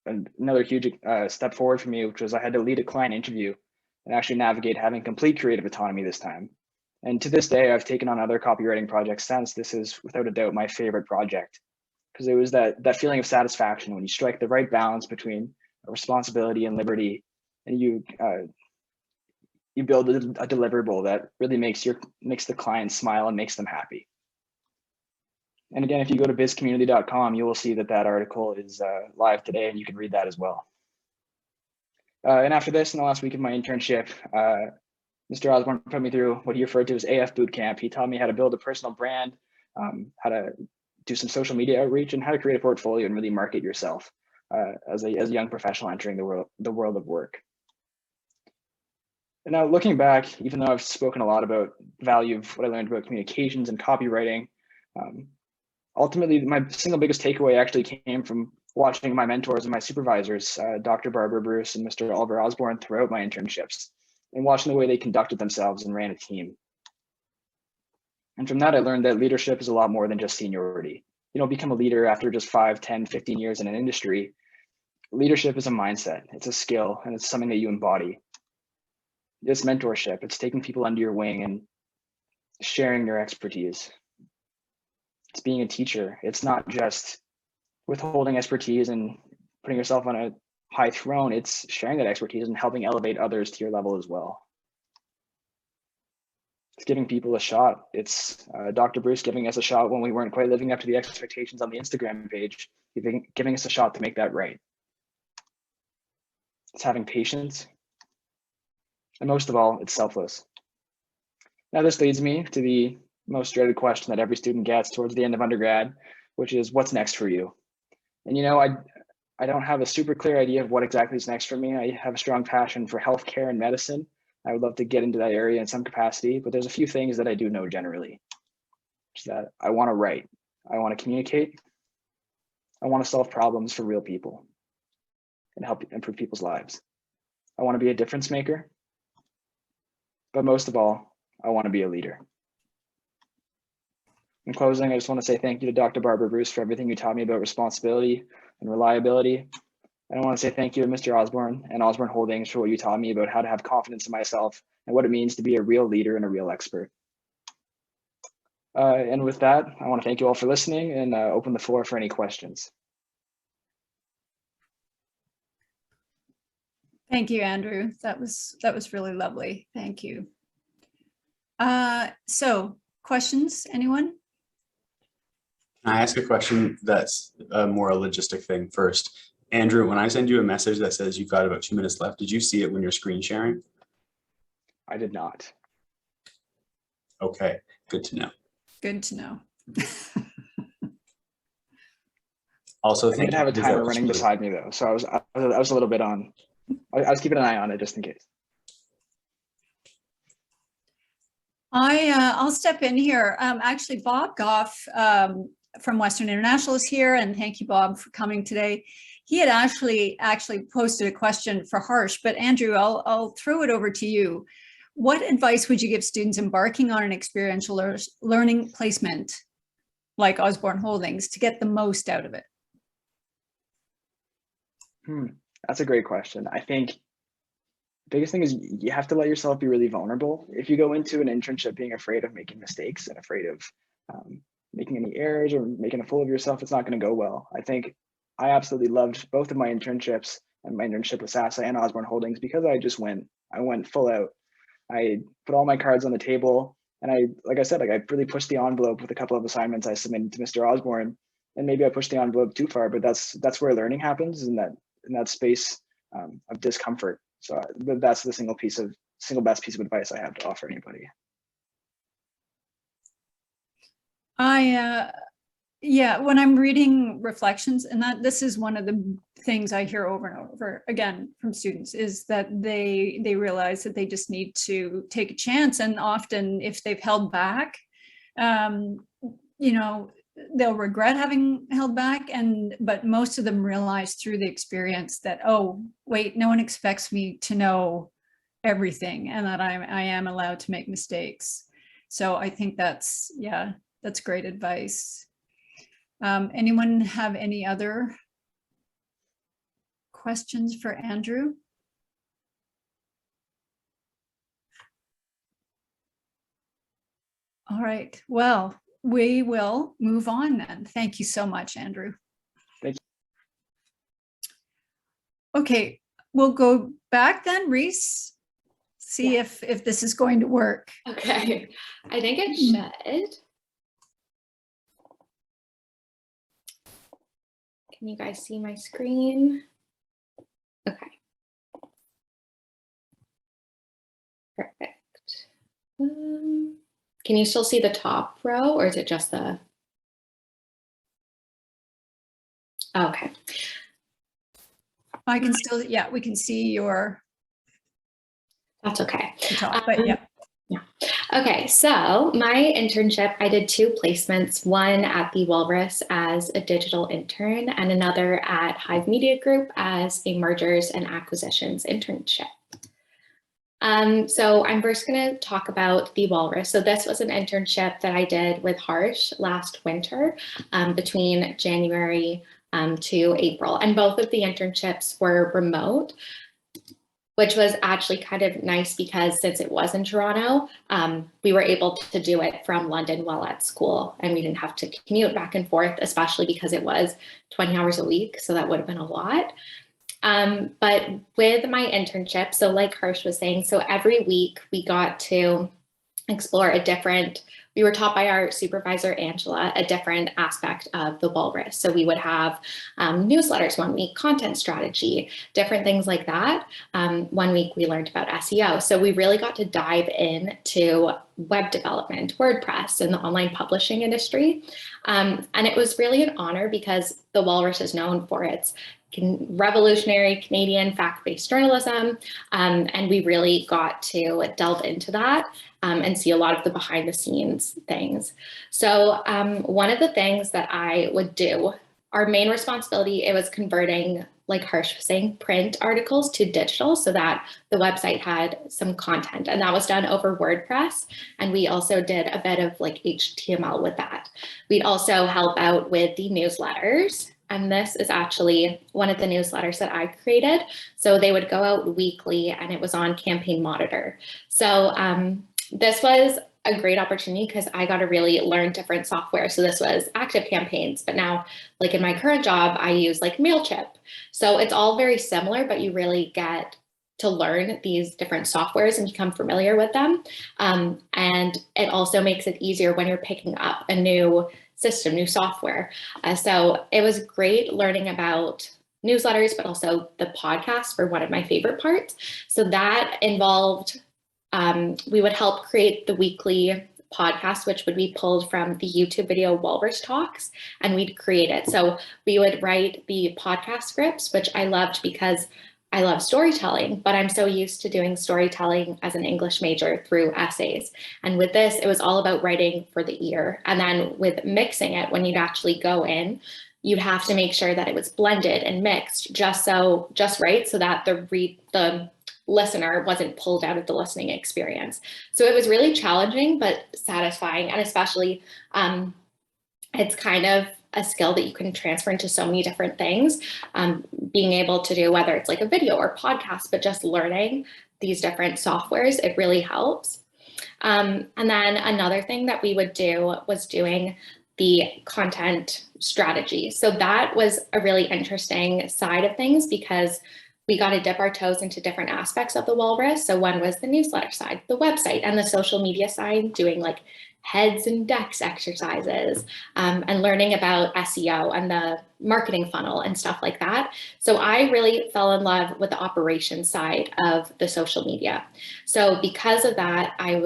S6: another huge step forward for me, which was I had to lead a client interview and actually navigate having complete creative autonomy this time. And to this day, I've taken on other copywriting projects since. This is without a doubt my favorite project because it was that feeling of satisfaction when you strike the right balance between responsibility and liberty, and you build a deliverable that really makes the client smile and makes them happy. And again, if you go to bizcommunity.com, you will see that article is live today, and you can read that as well. And after this, in the last week of my internship, Mr. Osborne put me through what he referred to as AF Bootcamp. He taught me how to build a personal brand, how to do some social media outreach, and how to create a portfolio and really market yourself as a young professional entering the world of work. And now looking back, even though I've spoken a lot about the value of what I learned about communications and copywriting, ultimately, my single biggest takeaway actually came from watching my mentors and my supervisors, Dr. Barbara Bruce and Mr. Oliver Osborne, throughout my internships, and watching the way they conducted themselves and ran a team. And from that, I learned that leadership is a lot more than just seniority. You don't become a leader after just 5, 10, 15 years in an industry. Leadership is a mindset, it's a skill, and it's something that you embody. It's mentorship, it's taking people under your wing and sharing your expertise. It's being a teacher. It's not just withholding expertise and putting yourself on a high throne. It's sharing that expertise and helping elevate others to your level as well. It's giving people a shot. It's Dr. Bruce giving us a shot when we weren't quite living up to the expectations on the Instagram page, giving us a shot to make that right. It's having patience. And most of all, it's selfless. Now this leads me to the most dreaded question that every student gets towards the end of undergrad, which is what's next for you? And I don't have a super clear idea of what exactly is next for me. I have a strong passion for healthcare and medicine. I would love to get into that area in some capacity, but there's a few things that I do know generally. Which is that I want to write, I want to communicate, I want to solve problems for real people and help improve people's lives. I want to be a difference maker, but most of all, I want to be a leader. In closing, I just want to say thank you to Dr. Barbara Bruce for everything you taught me about responsibility and reliability. And I want to say thank you to Mr. Osborne and Osborne Holdings for what you taught me about how to have confidence in myself and what it means to be a real leader and a real expert. And with that, I want to thank you all for listening and open the floor for any questions.
S2: Thank you, Andrew. That was really lovely. Thank you. So questions, anyone?
S7: Can I ask a question that's more a logistic thing first? Andrew, when I send you a message that says you've got about 2 minutes left, did you see it when you're screen sharing?
S6: I did not.
S7: Okay, good to know.
S2: Good to know.
S7: Also,
S6: I did have a timer running beside me though, so I was a little bit on. I was keeping an eye on it just in case.
S2: I'll step in here. Actually, Bob Goff from Western International is here, and thank you, Bob, for coming today. he had actually posted a question for Harsh, but Andrew, I'll throw it over to you. What advice would you give students embarking on an experiential learning placement like Osborne Holdings to get the most out of it?
S6: That's a great question. I think the biggest thing is you have to let yourself be really vulnerable. If you go into an internship being afraid of making mistakes and afraid of making any errors or making a fool of yourself, it's not going to go well. I think I absolutely loved both of my internships, and my internship with SASAH and Osborne Holdings, because I went full out. I put all my cards on the table, and like I said, I really pushed the envelope with a couple of assignments I submitted to Mr. Osborne, and maybe I pushed the envelope too far, but that's where learning happens, in that space of discomfort. So that's the single best piece of advice I have to offer anybody.
S2: Yeah, when I'm reading reflections, and this is one of the things I hear over and over again from students, is that they realize that they just need to take a chance. And often if they've held back, you know, they'll regret having held back. But most of them realize through the experience that, oh, wait, no one expects me to know everything, and that I am allowed to make mistakes. So I think that's great advice. Anyone have any other questions for Andrew? All right, well, we will move on then. Thank you so much, Andrew.
S6: Thank
S2: you. Okay, we'll go back then, Reese. See if this is going to work.
S5: Okay, I think it should. Can you guys see my screen? Okay. Perfect. Can you still see the top row, or is it just the? Okay.
S2: I can still, yeah, we can see your.
S5: That's okay.
S2: Top, but yeah.
S5: Yeah. Okay, so my internship, I did 2 placements, one at the Walrus as a digital intern and another at Hive Media Group as a mergers and acquisitions internship. So I'm first going to talk about the Walrus. So this was an internship that I did with Harsh last winter, between January to April, and both of the internships were remote, which was actually kind of nice because since it was in Toronto, we were able to do it from London while at school, and we didn't have to commute back and forth, especially because it was 20 hours a week. So that would have been a lot. But with my internship, so like Harsh was saying, so every week we got to explore we were taught by our supervisor, Angela, a different aspect of the Walrus. So we would have newsletters one week, content strategy, different things like that. One week we learned about SEO. So we really got to dive into web development, WordPress, and the online publishing industry. And it was really an honor because the Walrus is known for its revolutionary Canadian fact-based journalism. And we really got to delve into that and see a lot of the behind the scenes things. So one of the things that I would do, our main responsibility, it was converting, like Harsh was saying, print articles to digital so that the website had some content, and that was done over WordPress. And we also did a bit of like HTML with that. We'd also help out with the newsletters. And this is actually one of the newsletters that I created. So they would go out weekly and it was on Campaign Monitor. So this was a great opportunity because I got to really learn different software. So this was Active Campaigns, but now like in my current job, I use like MailChimp. So it's all very similar, but you really get to learn these different softwares and become familiar with them. And it also makes it easier when you're picking up a new system, new software. So it was great learning about newsletters, but also the podcast were one of my favorite parts. So that involved, we would help create the weekly podcast, which would be pulled from the YouTube video Walrus Talks, and we'd create it. So we would write the podcast scripts, which I loved because I love storytelling, but I'm so used to doing storytelling as an English major through essays. And with this, it was all about writing for the ear. And then with mixing it, when you'd actually go in, you'd have to make sure that it was blended and mixed just right, so that the listener wasn't pulled out of the listening experience. So it was really challenging, but satisfying. And especially, it's kind of a skill that you can transfer into so many different things. Being able to do, whether it's like a video or podcast, but just learning these different softwares, it really helps. And then another thing that we would do was doing the content strategy. So that was a really interesting side of things, because we got to dip our toes into different aspects of the Walrus. So one was the newsletter side, the website, and the social media side, doing like heads and decks exercises, and learning about SEO and the marketing funnel and stuff like that. So I really fell in love with the operations side of the social media. So because of that, I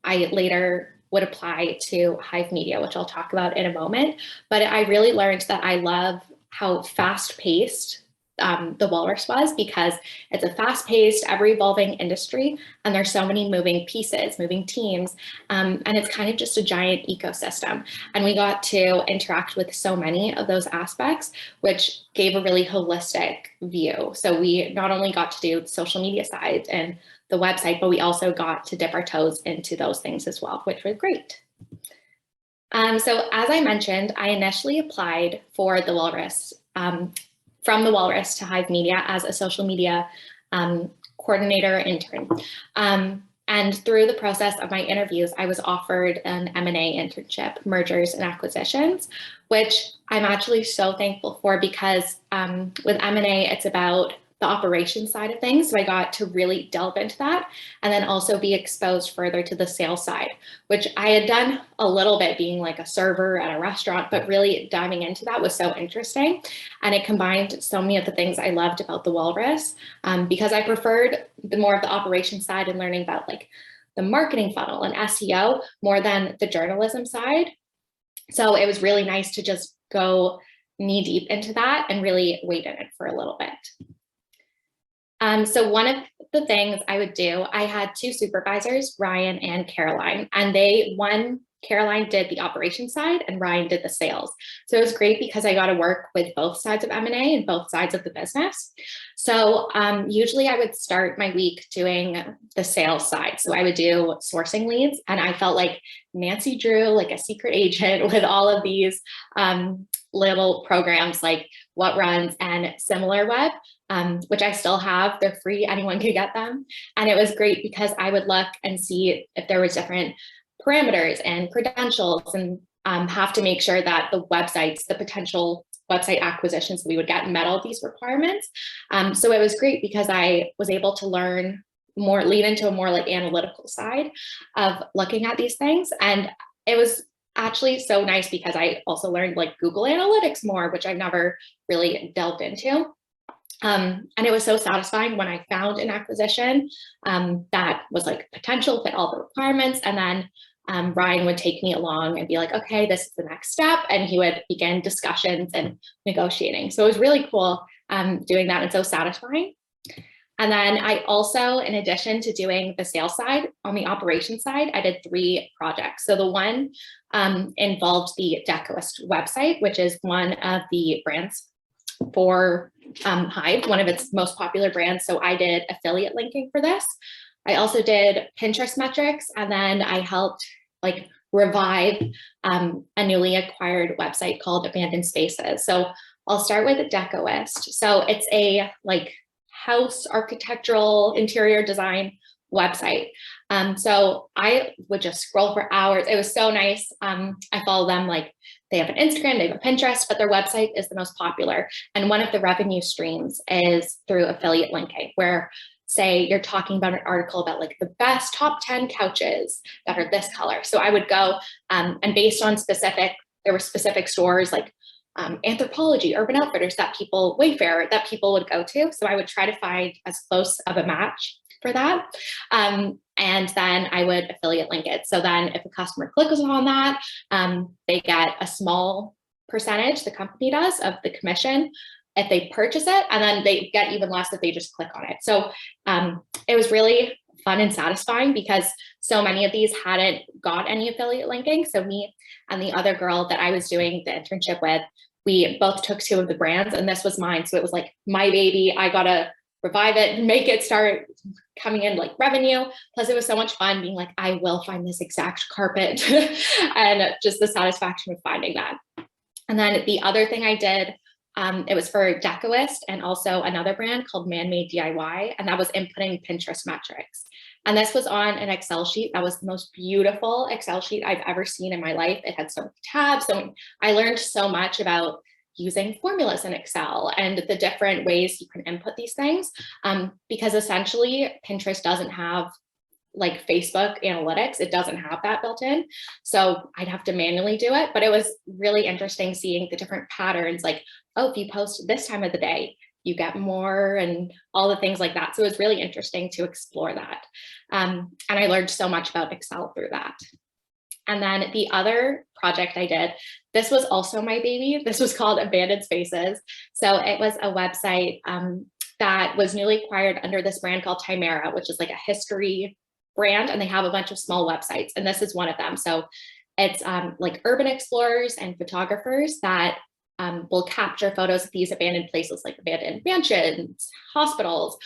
S5: later would apply to Hive Media, which I'll talk about in a moment. But I really learned that I love how fast-paced the Walrus was, because it's a fast-paced, ever-evolving industry, and there's so many moving pieces, moving teams, and it's kind of just a giant ecosystem. And we got to interact with so many of those aspects, which gave a really holistic view. So we not only got to do the social media side and the website, but we also got to dip our toes into those things as well, which was great. So as I mentioned, I initially applied for the Walrus, from the Walrus to Hive Media as a social media coordinator intern. And through the process of my interviews, I was offered an M&A internship, mergers and acquisitions, which I'm actually so thankful for, because with M&A, it's about the operations side of things. So I got to really delve into that, and then also be exposed further to the sales side, which I had done a little bit being like a server at a restaurant, but really diving into that was so interesting. And it combined so many of the things I loved about the Walrus, because I preferred the more of the operations side and learning about like the marketing funnel and SEO more than the journalism side. So it was really nice to just go knee deep into that and really wade in it for a little bit. So one of the things I would do, I had two supervisors, Ryan and Caroline, and Caroline did the operations side and Ryan did the sales. So it was great because I got to work with both sides of M&A and both sides of the business. So usually I would start my week doing the sales side. So I would do sourcing leads, and I felt like Nancy Drew, like a secret agent with all of these little programs like What Runs and SimilarWeb, which I still have. They're free, anyone can get them. And it was great because I would look and see if there was different parameters and credentials, and have to make sure that the websites, the potential website acquisitions we would get, met all these requirements. So it was great because I was able to learn more, lean into a more like analytical side of looking at these things. And it was actually so nice because I also learned like Google Analytics more, which I've never really delved into. And it was so satisfying when I found an acquisition that was like potential, fit all the requirements. And then Ryan would take me along and be like, okay, this is the next step. And he would begin discussions and negotiating. So it was really cool doing that and so satisfying. And then I also, in addition to doing the sales side, on the operations side, I did 3 projects. So the one involved the Decoist website, which is one of the brands for Hive, one of its most popular brands. So I did affiliate linking for this. I also did Pinterest metrics, and then I helped like revive a newly acquired website called Abandoned Spaces. So I'll start with Decoist. So it's a like house architectural interior design website. So I would just scroll for hours. It was so nice. I follow them, like they have an Instagram, they have a Pinterest, but their website is the most popular. And one of the revenue streams is through affiliate linking, where say you're talking about an article about like the best top 10 couches that are this color. So I would go and based on there were specific stores like Anthropologie, Urban Outfitters, Wayfair, that people would go to. So I would try to find as close of a match for that. And then I would affiliate link it. So then if a customer clicks on that, they get a small percentage, the company does, of the commission if they purchase it, and then they get even less if they just click on it. So it was really fun and satisfying because so many of these hadn't got any affiliate linking. So me and the other girl that I was doing the internship with, we both took 2 of the brands, and this was mine. So it was like my baby. I gotta revive it, make it start coming in like revenue. Plus it was so much fun being like, I will find this exact carpet and just the satisfaction of finding that. And then the other thing I did, it was for Decoist and also another brand called Man-Made DIY, and that was inputting Pinterest metrics. And this was on an Excel sheet. That was the most beautiful Excel sheet I've ever seen in my life. It had so many tabs. So I learned so much about using formulas in Excel and the different ways you can input these things, because essentially Pinterest doesn't have like Facebook analytics. It doesn't have that built in. So I'd have to manually do it, but it was really interesting seeing the different patterns, like, oh, if you post this time of the day, you get more, and all the things like that. So it was really interesting to explore that. And I learned so much about Excel through that. And then the other project I did, this was also my baby. This was called Abandoned Spaces. So it was a website that was newly acquired under this brand called Timera, which is like a history brand, and they have a bunch of small websites, and this is one of them. So it's like urban explorers and photographers that will capture photos of these abandoned places, like abandoned mansions, hospitals,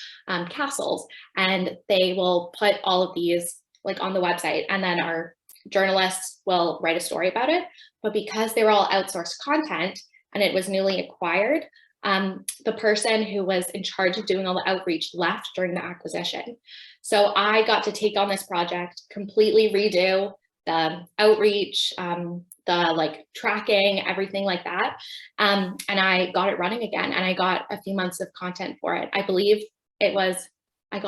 S5: castles, and they will put all of these like on the website, and then our journalists will write a story about it. But because they were all outsourced content and it was newly acquired, the person who was in charge of doing all the outreach left during the acquisition. So I got to take on this project, completely redo the outreach, the like tracking, everything like that. And I got it running again, and I got a few months of content for it. I believe it was, I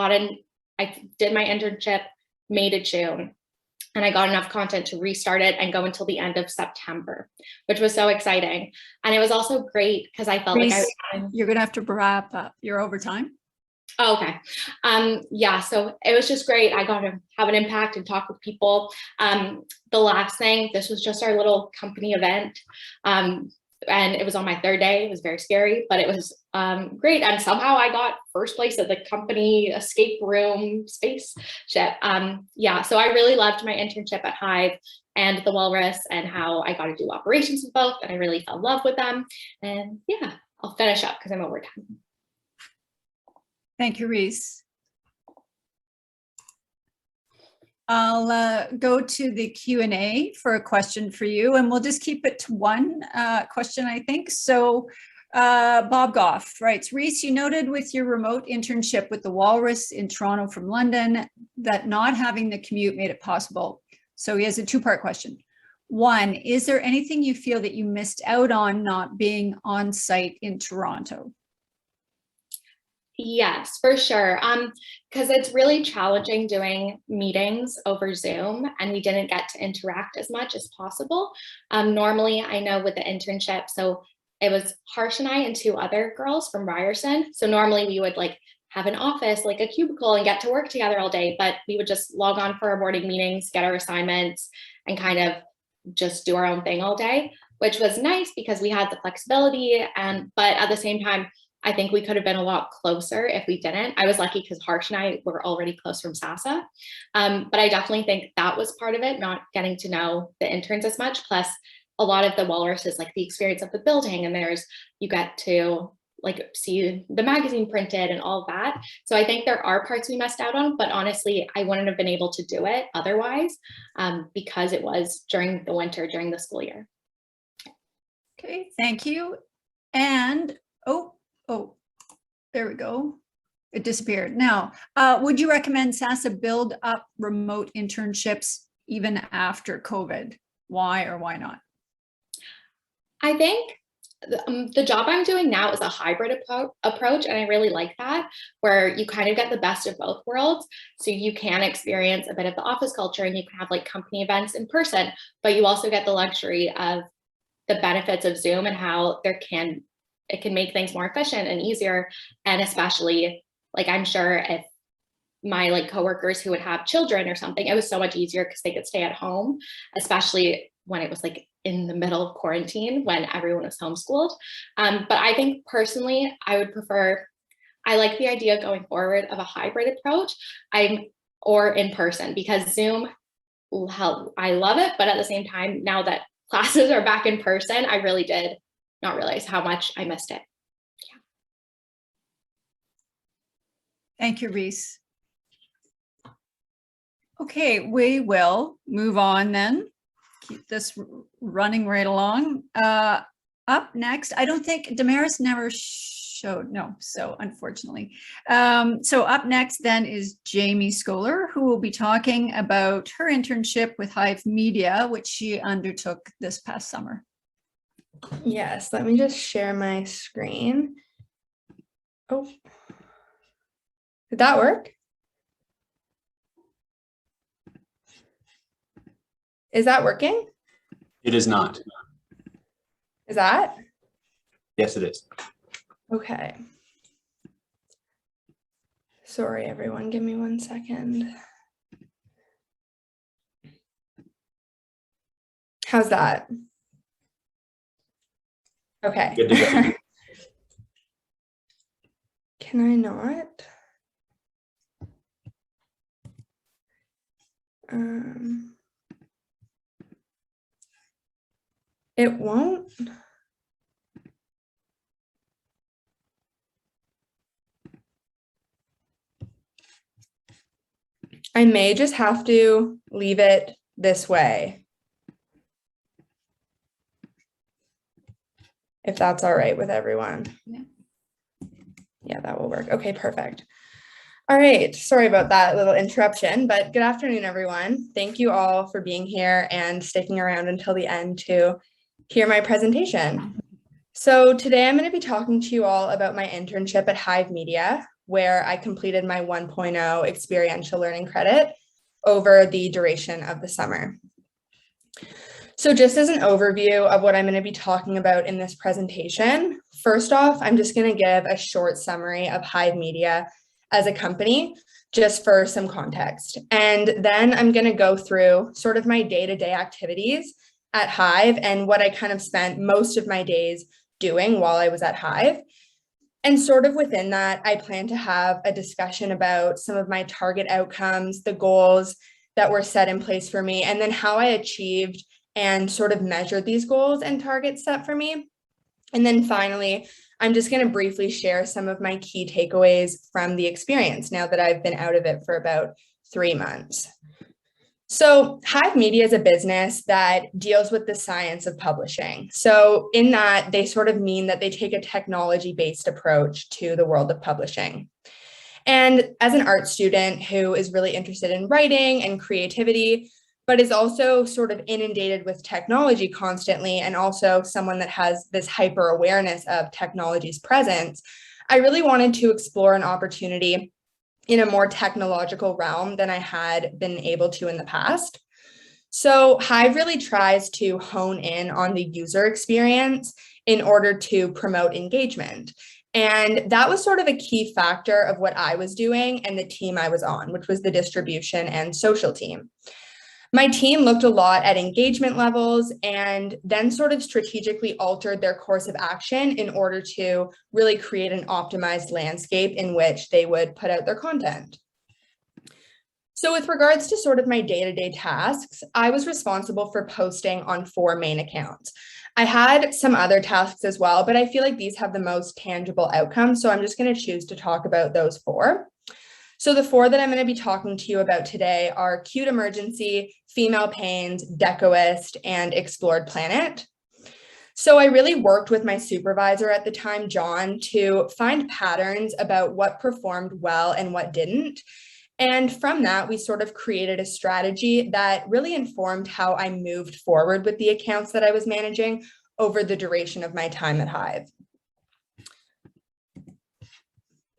S5: did my internship May to June, and I got enough content to restart it and go until the end of September, which was so exciting. And it was also great because I felt
S2: Reese,
S5: like
S2: you're going to have to wrap up. You're over time.
S5: Oh, okay. Yeah, so it was just great. I got to have an impact and talk with people. The last thing, this was just our little company event. And it was on my 3rd day. It was very scary, but it was great. And somehow I got first place at the company escape room spaceship. Yeah, so I really loved my internship at Hive and the Walrus, and how I got to do operations with both, and I really fell in love with them. And yeah, I'll finish up because I'm over time.
S2: Thank you, Reese. I'll go to the Q&A for a question for you, and we'll just keep it to one question, I think. So Bob Goff writes, Reese, you noted with your remote internship with the Walrus in Toronto from London that not having the commute made it possible. So he has a 2-part question. 1, is there anything you feel that you missed out on not being on site in Toronto?
S5: Yes, for sure. Because it's really challenging doing meetings over Zoom, and we didn't get to interact as much as possible. Normally, I know with the internship, so it was Harsh and I and 2 other girls from Ryerson. So normally we would like have an office, like a cubicle, and get to work together all day, but we would just log on for our morning meetings, get our assignments, and kind of just do our own thing all day, which was nice because we had the flexibility. But at the same time, I think we could have been a lot closer if we didn't. I was lucky because Harsh and I were already close from SASAH. But I definitely think that was part of it, not getting to know the interns as much. Plus, a lot of the Walrus is like the experience of the building, and you get to like see the magazine printed and all of that. So I think there are parts we missed out on, but honestly, I wouldn't have been able to do it otherwise, because it was during the winter, during the school year.
S2: Okay, thank you. And, oh, there we go. It disappeared. Now, would you recommend SASAH build up remote internships even after COVID? Why or why not?
S5: I think the job I'm doing now is a hybrid approach, and I really like that, where you kind of get the best of both worlds. So you can experience a bit of the office culture, and you can have like company events in person, but you also get the luxury of the benefits of Zoom and how it can make things more efficient and easier. And especially, like, I'm sure if my like coworkers who would have children or something, it was so much easier because they could stay at home, especially when it was like in the middle of quarantine when everyone was homeschooled. But I think personally, I like the idea going forward of a hybrid approach, or in person, because Zoom will help. I love it, but at the same time, now that classes are back in person, I really did not realize how much I missed it.
S2: Thank you, Reese. Okay, we will move on then. Keep this running right along. Up next, I don't think Damaris never showed, no, so unfortunately. So up next then is Jamie Scholar, who will be talking about her internship with Hive Media, which she undertook this past summer.
S8: Yes, let me just share my screen. Oh, did that work? Is that working?
S7: It is not.
S8: Is that?
S7: Yes, it is.
S8: Okay. Sorry, everyone. Give me 1 second. How's that? Okay.
S7: Good to go.
S8: Can I not? It won't. I may just have to leave it this way, if that's all right with everyone. Yeah, that will work. Okay, perfect. All right, sorry about that little interruption, but good afternoon, everyone. Thank you all for being here and sticking around until the end to hear my presentation. So today I'm going to be talking to you all about my internship at Hive Media, where I completed my 1.0 experiential learning credit over the duration of the summer. So just as an overview of what I'm going to be talking about in this presentation, first off, I'm just going to give a short summary of Hive Media as a company, just for some context. And then I'm going to go through sort of my day-to-day activities at Hive and what I kind of spent most of my days doing while I was at Hive. And sort of within that, I plan to have a discussion about some of my target outcomes, the goals that were set in place for me, and then how I achieved and sort of measured these goals and targets set for me. And then finally, I'm just going to briefly share some of my key takeaways from the experience now that I've been out of it for about 3 months. So Hive Media is a business that deals with the science of publishing. So in that, they sort of mean that they take a technology-based approach to the world of publishing. And as an art student who is really interested in writing and creativity, but is also sort of inundated with technology constantly, and also someone that has this hyper awareness of technology's presence, I really wanted to explore an opportunity in a more technological realm than I had been able to in the past. So Hive really tries to hone in on the user experience in order to promote engagement. And that was sort of a key factor of what I was doing and the team I was on, which was the distribution and social team. My team looked a lot at engagement levels and then sort of strategically altered their course of action in order to really create an optimized landscape in which they would put out their content. So with regards to sort of my day-to-day tasks, I was responsible for posting on 4 main accounts. I had some other tasks as well, but I feel like these have the most tangible outcomes. So I'm just going to choose to talk about those 4. So the 4 that I'm going to be talking to you about today are Cute Emergency, Female Pains, Decoist, and Explored Planet. So I really worked with my supervisor at the time, John, to find patterns about what performed well and what didn't. And from that, we sort of created a strategy that really informed how I moved forward with the accounts that I was managing over the duration of my time at Hive.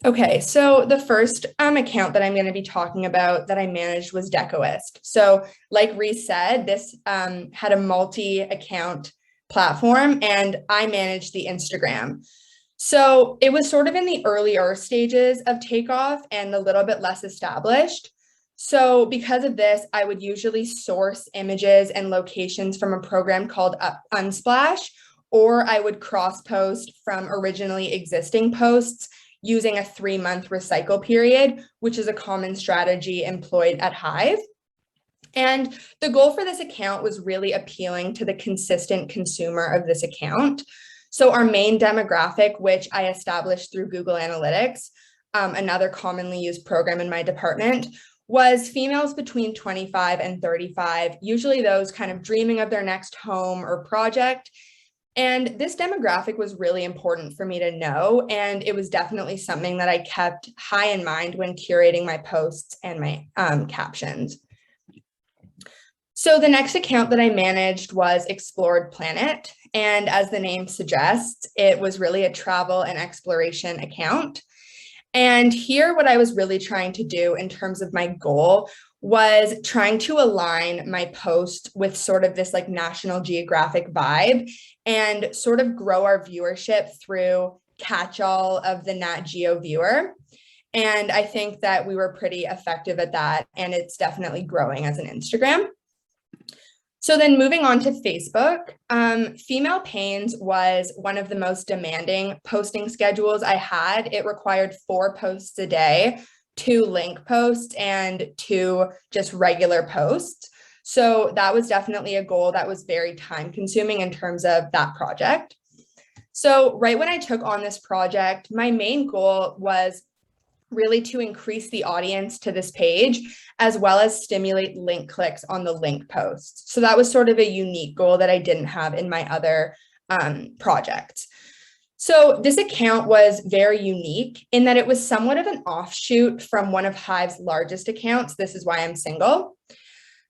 S8: Okay, so the first account that I'm going to be talking about that I managed was Decoist. So like Reese said, this had a multi-account platform and I managed the Instagram. So it was sort of in the earlier stages of takeoff and a little bit less established. So because of this, I would usually source images and locations from a program called Unsplash, or I would cross-post from originally existing posts using a 3-month recycle period, which is a common strategy employed at Hive. And the goal for this account was really appealing to the consistent consumer of this account. So our main demographic, which I established through Google Analytics, another commonly used program in my department, was females between 25 and 35, usually those kind of dreaming of their next home or project. And this demographic was really important for me to know, and it was definitely something that I kept high in mind when curating my posts and my captions. So the next account that I managed was Explored Planet, and as the name suggests, it was really a travel and exploration account. And here, what I was really trying to do in terms of my goal was trying to align my post with sort of this like National Geographic vibe and sort of grow our viewership through catch-all of the Nat Geo viewer. And I think that we were pretty effective at that, and it's definitely growing as an Instagram. So then moving on to Facebook, Female Pains was one of the most demanding posting schedules I had. It required 4 posts a day, 2 link posts and 2 just regular posts. So that was definitely a goal that was very time consuming in terms of that project. So right when I took on this project, my main goal was really to increase the audience to this page, as well as stimulate link clicks on the link posts. So that was sort of a unique goal that I didn't have in my other projects. So this account was very unique in that it was somewhat of an offshoot from one of Hive's largest accounts. This is why I'm single.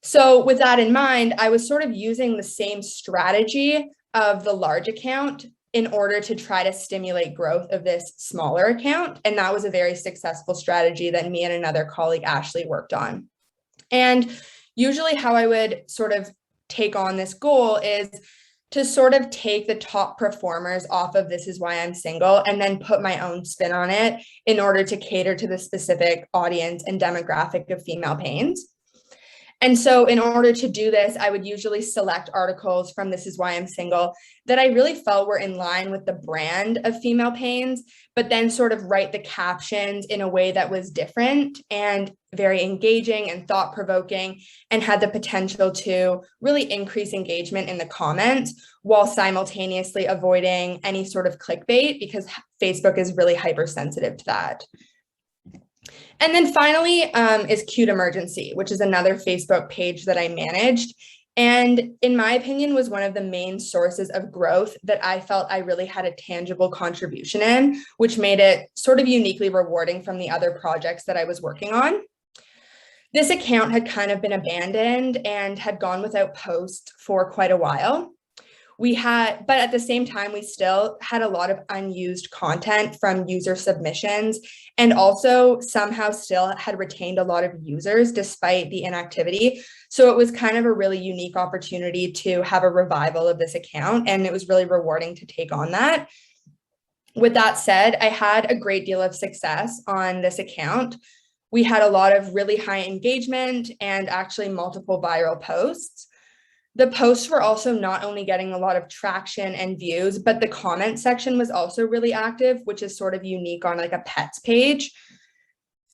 S8: So with that in mind, I was sort of using the same strategy of the large account in order to try to stimulate growth of this smaller account. And that was a very successful strategy that me and another colleague, Ashley, worked on. And usually how I would sort of take on this goal is to sort of take the top performers off of This Is Why I'm Single and then put my own spin on it in order to cater to the specific audience and demographic of Female Pains. And so in order to do this, I would usually select articles from This Is Why I'm Single that I really felt were in line with the brand of Female Pains, but then sort of write the captions in a way that was different and very engaging and thought-provoking and had the potential to really increase engagement in the comments while simultaneously avoiding any sort of clickbait, because Facebook is really hypersensitive to that. And then finally is Cute Emergency, which is another Facebook page that I managed. And in my opinion, was one of the main sources of growth that I felt I really had a tangible contribution in, which made it sort of uniquely rewarding from the other projects that I was working on. This account had kind of been abandoned and had gone without posts for quite a while. But at the same time, we still had a lot of unused content from user submissions, and also somehow still had retained a lot of users despite the inactivity. So it was kind of a really unique opportunity to have a revival of this account, and it was really rewarding to take on that. With that said, I had a great deal of success on this account. We had a lot of really high engagement and actually multiple viral posts. The posts were also not only getting a lot of traction and views, but the comment section was also really active, which is sort of unique on like a pets page.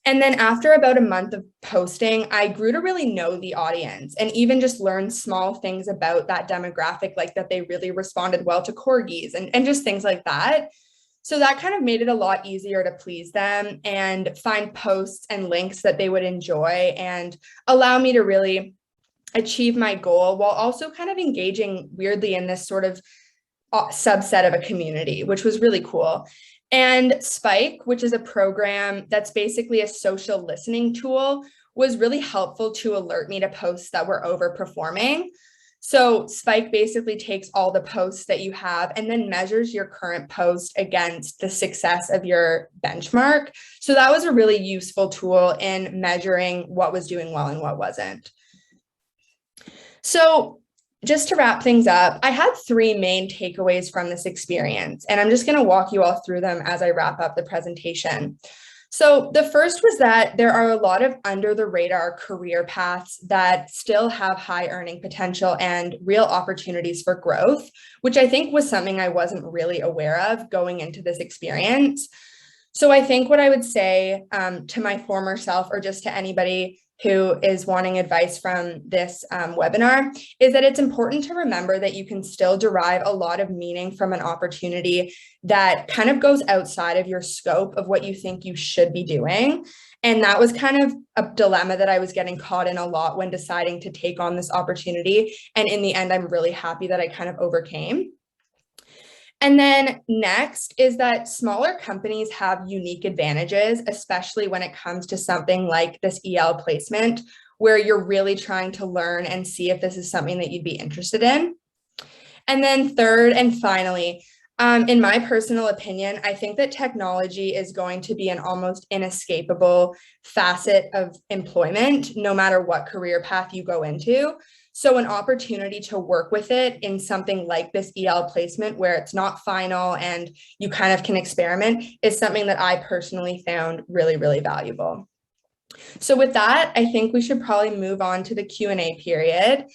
S8: And then after about a month of posting, I grew to really know the audience and even just learn small things about that demographic, like that they really responded well to corgis and just things like that. So that kind of made it a lot easier to please them and find posts and links that they would enjoy and allow me to really achieve my goal while also kind of engaging weirdly in this sort of subset of a community, which was really cool. And Spike, which is a program that's basically a social listening tool, was really helpful to alert me to posts that were overperforming. So Spike basically takes all the posts that you have and then measures your current post against the success of your benchmark. So that was a really useful tool in measuring what was doing well and what wasn't. So just to wrap things up, I had 3 main takeaways from this experience, and I'm just going to walk you all through them as I wrap up the presentation. So the first was that there are a lot of under the radar career paths that still have high earning potential and real opportunities for growth, which I think was something I wasn't really aware of going into this experience. So I think what I would say to my former self, or just to anybody who is wanting advice from this webinar, is that it's important to remember that you can still derive a lot of meaning from an opportunity that kind of goes outside of your scope of what you think you should be doing. And that was kind of a dilemma that I was getting caught in a lot when deciding to take on this opportunity. And in the end, I'm really happy that I kind of overcame. And then next is that smaller companies have unique advantages, especially when it comes to something like this EL placement, where you're really trying to learn and see if this is something that you'd be interested in. And then third and finally, in my personal opinion, I think that technology is going to be an almost inescapable facet of employment, no matter what career path you go into. So an opportunity to work with it in something like this EL placement where it's not final and you kind of can experiment is something that I personally found really, really valuable. So with that, I think we should probably move on to the Q&A period.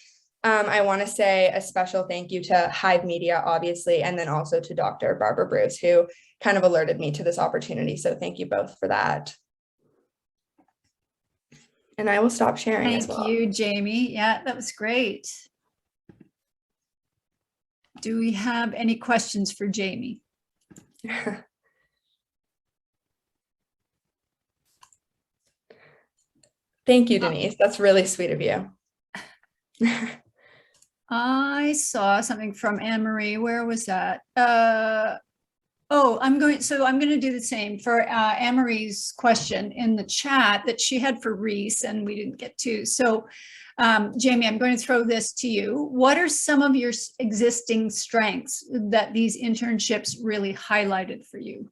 S8: I want to say a special thank you to Hive Media, obviously, and then also to Dr. Barbara Bruce, who kind of alerted me to this opportunity. So thank you both for that. And I will stop sharing as well.
S2: Thank you, Jamie. Yeah, that was great. Do we have any questions for Jamie?
S8: Thank you, Denise. That's really sweet of you.
S2: I saw something from Anne-Marie. Where was that? I'm going to do the same for Anne-Marie's question in the chat that she had for Reese and we didn't get to. So Jamie, I'm going to throw this to you. What are some of your existing strengths that these internships really highlighted for you?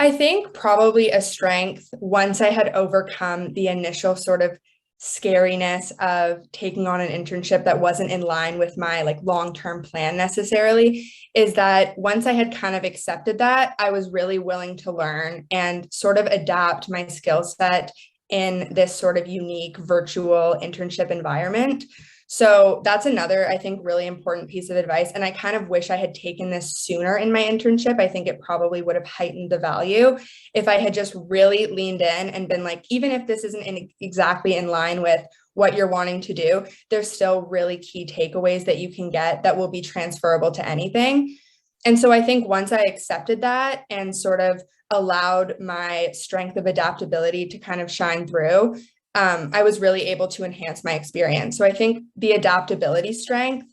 S8: I think probably a strength, once I had overcome the initial sort of scariness of taking on an internship that wasn't in line with my long-term plan necessarily, is that once I had kind of accepted that, I was really willing to learn and sort of adapt my skill set in this sort of unique virtual internship environment. So that's another, I think, really important piece of advice. And I kind of wish I had taken this sooner in my internship. I think it probably would have heightened the value if I had just really leaned in and been like, even if this isn't exactly in line with what you're wanting to do, there's still really key takeaways that you can get that will be transferable to anything. And so I think once I accepted that and sort of allowed my strength of adaptability to kind of shine through, I was really able to enhance my experience. So I think the adaptability strength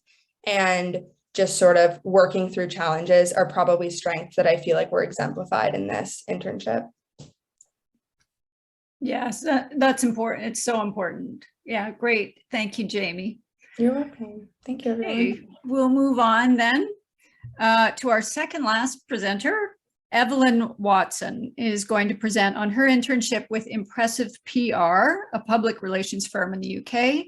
S8: and just sort of working through challenges are probably strengths that I feel like were exemplified in this internship. Yes,
S2: that's important. It's so important. Yeah, great. Thank you, Jamie.
S8: You're welcome. Thank you, everyone.
S2: Okay, we'll move on then to our second last presenter. Evelyn Watson is going to present on her internship with Impressive PR, a public relations firm in the UK.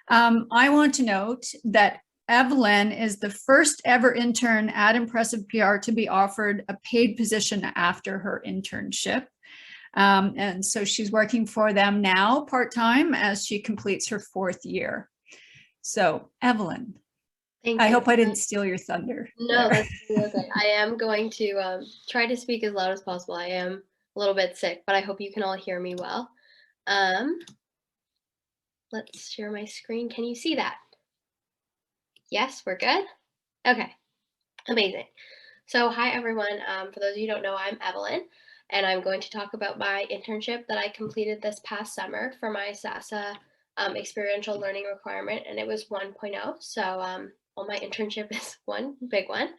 S2: I want to note that Evelyn is the first ever intern at Impressive PR to be offered a paid position after her internship. And so she's working for them now part-time as she completes her 4th year. So Evelyn.
S9: Thank
S2: I
S9: you.
S2: hope I didn't steal your thunder.
S9: No, that's okay. I am going to try to speak as loud as possible. I am a little bit sick, but I hope you can all hear me well. Let's share my screen. Can you see that? Yes, we're good? Okay, amazing. So hi, everyone. For those of you who don't know, I'm Evelyn, and I'm going to talk about my internship that I completed this past summer for my SASAH experiential learning requirement, and it was 1.0. So well, my internship is one big one.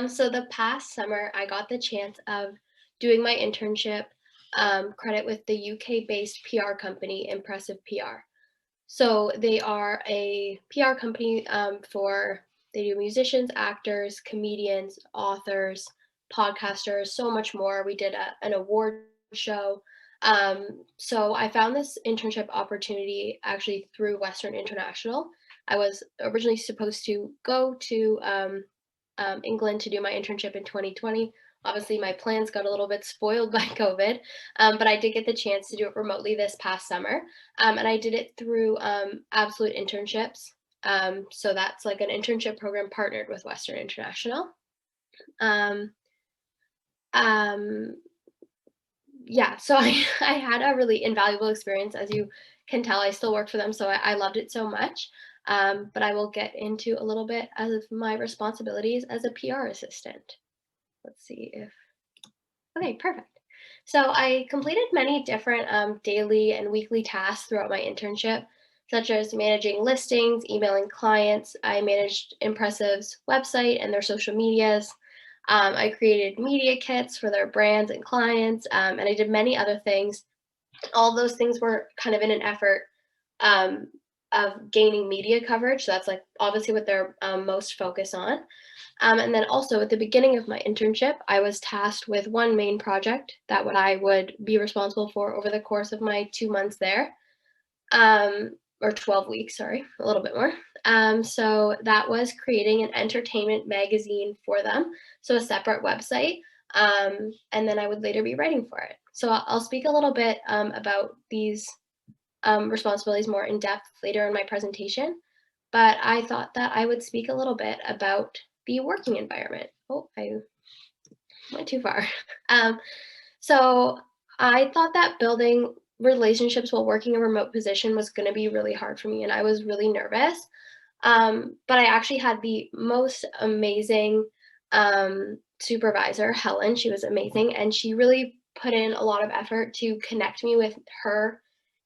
S9: So the past summer, I got the chance of doing my internship credit with the UK-based PR company, Impressive PR. So they are a PR company they do musicians, actors, comedians, authors, podcasters, so much more. We did an award show. So I found this internship opportunity actually through Western International. I was originally supposed to go to England to do my internship in 2020. Obviously, my plans got a little bit spoiled by COVID, but I did get the chance to do it remotely this past summer. And I did it through Absolute Internships. So that's like an internship program partnered with Western International. yeah, so I had a really invaluable experience. As you can tell, I still work for them, so I loved it so much. But I will get into a little bit of my responsibilities as a PR assistant. Let's see if, okay, perfect. So I completed many different daily and weekly tasks throughout my internship, such as managing listings, emailing clients. I managed Impressive's website and their social medias. I created media kits for their brands and clients, and I did many other things. All those things were kind of in an effort um, of gaining media coverage. So that's like obviously what they're most focused on. And then also at the beginning of my internship, I was tasked with one main project that what I would be responsible for over the course of my 2 months there, or 12 weeks, sorry, a little bit more. So that was creating an entertainment magazine for them, so a separate website, and then I would later be writing for it. So I'll speak a little bit about these responsibilities more in depth later in my presentation, but I thought that I would speak a little bit about the working environment. Oh, I went too far. So I thought that building relationships while working a remote position was going to be really hard for me, and I was really nervous. But I actually had the most amazing supervisor, Helen. She was amazing, and she really put in a lot of effort to connect me with her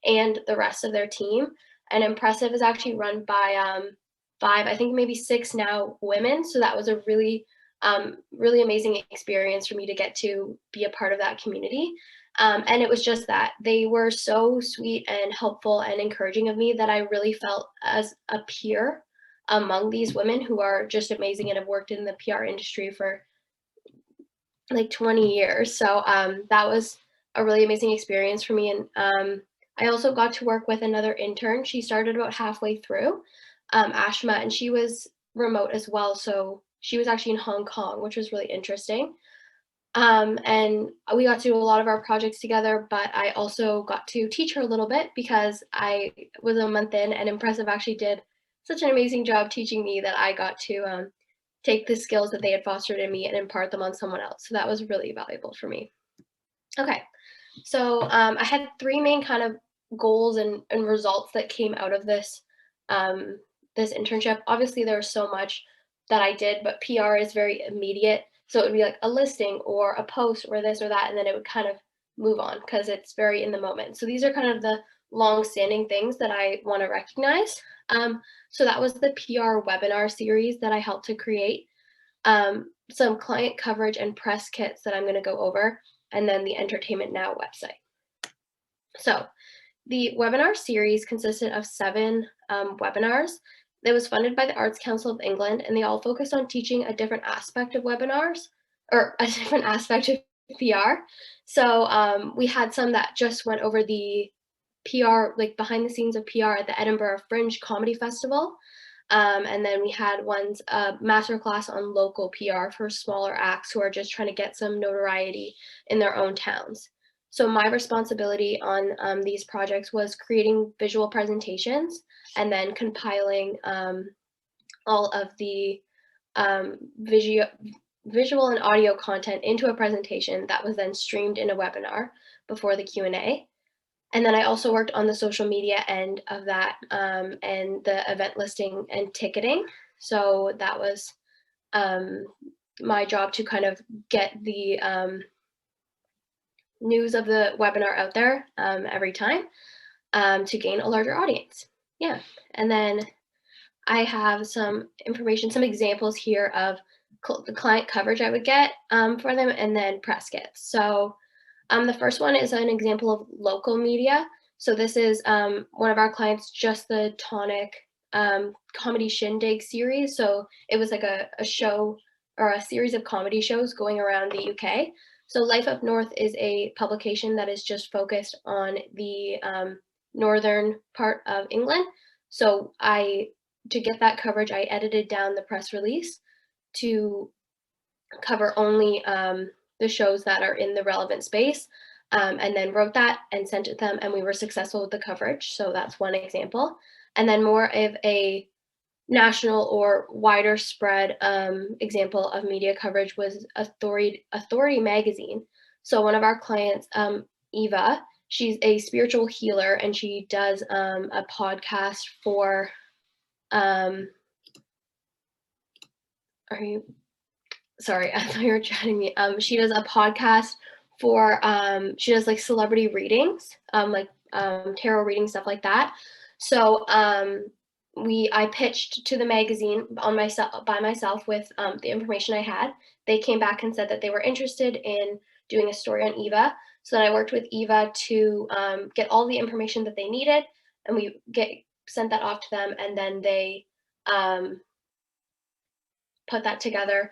S9: and the rest of their team. And Impressive is actually run by 5, I think maybe 6 now women. So that was a really really amazing experience for me to get to be a part of that community. And it was just that they were so sweet and helpful and encouraging of me that I really felt as a peer among these women who are just amazing and have worked in the PR industry for like 20 years. So that was a really amazing experience for me. And I also got to work with another intern. She started about halfway through, Ashma, and she was remote as well. So she was actually in Hong Kong, which was really interesting. And we got to do a lot of our projects together, but I also got to teach her a little bit because I was a month in, and Impressive actually did such an amazing job teaching me that I got to take the skills that they had fostered in me and impart them on someone else. So that was really valuable for me. Okay, so I had 3 main kind of goals and results that came out of this this internship. Obviously, there was so much that I did, but PR is very immediate. So it would be like a listing or a post or this or that, and then it would kind of move on because it's very in the moment. So these are kind of the long-standing things that I want to recognize. So that was the PR webinar series that I helped to create, some client coverage and press kits that I'm going to go over, and then the Entertainment Now website. So the webinar series consisted of 7 webinars. It was funded by the Arts Council of England, and they all focused on teaching a different aspect of webinars, or a different aspect of PR. So we had some that just went over the PR, like behind the scenes of PR at the Edinburgh Fringe Comedy Festival. And then we had one's masterclass on local PR for smaller acts who are just trying to get some notoriety in their own towns. So my responsibility on these projects was creating visual presentations and then compiling all of the visual and audio content into a presentation that was then streamed in a webinar before the Q&A. And then I also worked on the social media end of that and the event listing and ticketing. So that was my job to kind of get the news of the webinar out there every time to gain a larger audience. Yeah, and then I have some information, some examples here of the client coverage I would get for them, and then press kits. So the first one is an example of local media. So this is one of our clients, Just the Tonic comedy shindig series. So it was like a show or a series of comedy shows going around the UK. So Life Up North is a publication that is just focused on the northern part of England. So to get that coverage, I edited down the press release to cover only the shows that are in the relevant space, and then wrote that and sent it to them, and we were successful with the coverage. So that's one example. And then more of a national or wider spread example of media coverage was Authority magazine. So one of our clients Eva. She's a spiritual healer, and she does a podcast for, sorry, I thought you were chatting me. She does a podcast for, she does like celebrity readings, like tarot readings, stuff like that. So I pitched to the magazine by myself with the information I had. They came back and said that they were interested in doing a story on Eva. So then I worked with Eva to get all the information that they needed, and we sent that off to them, and then they put that together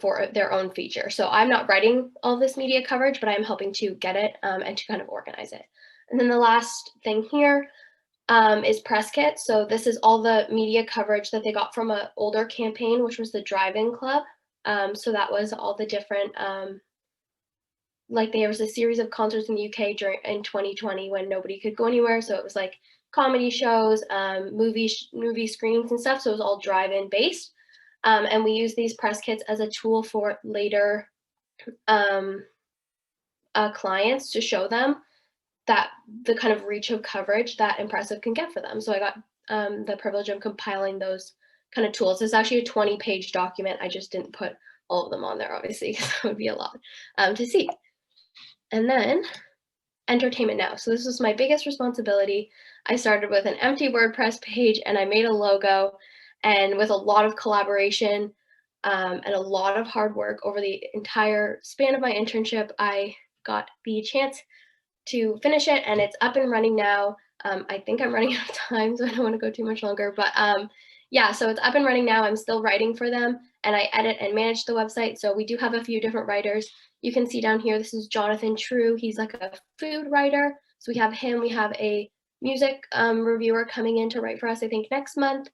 S9: for their own feature. So I'm not writing all this media coverage, but I'm helping to get it and to kind of organize it. And then the last thing here is press kit. So this is all the media coverage that they got from an older campaign, which was the Drive-In Club. So that was all the different, like there was a series of concerts in the UK in 2020 when nobody could go anywhere. So it was like comedy shows, movie screenings and stuff. So it was all drive-in based. And we use these press kits as a tool for later clients to show them that the kind of reach of coverage that Impressive can get for them. So I got the privilege of compiling those kind of tools. It's actually a 20-page document. I just didn't put all of them on there, obviously, because that would be a lot to see. And then Entertainment Now. So this was my biggest responsibility. I started with an empty WordPress page, and I made a logo, and with a lot of collaboration and a lot of hard work over the entire span of my internship, I got the chance to finish it, and it's up and running now. I think I'm running out of time, so I don't want to go too much longer, but yeah, so it's up and running now. I'm still writing for them, and I edit and manage the website. So we do have a few different writers. You can see down here, this is Jonathan True. He's like a food writer. So we have him. We have a music reviewer coming in to write for us, I think, next month.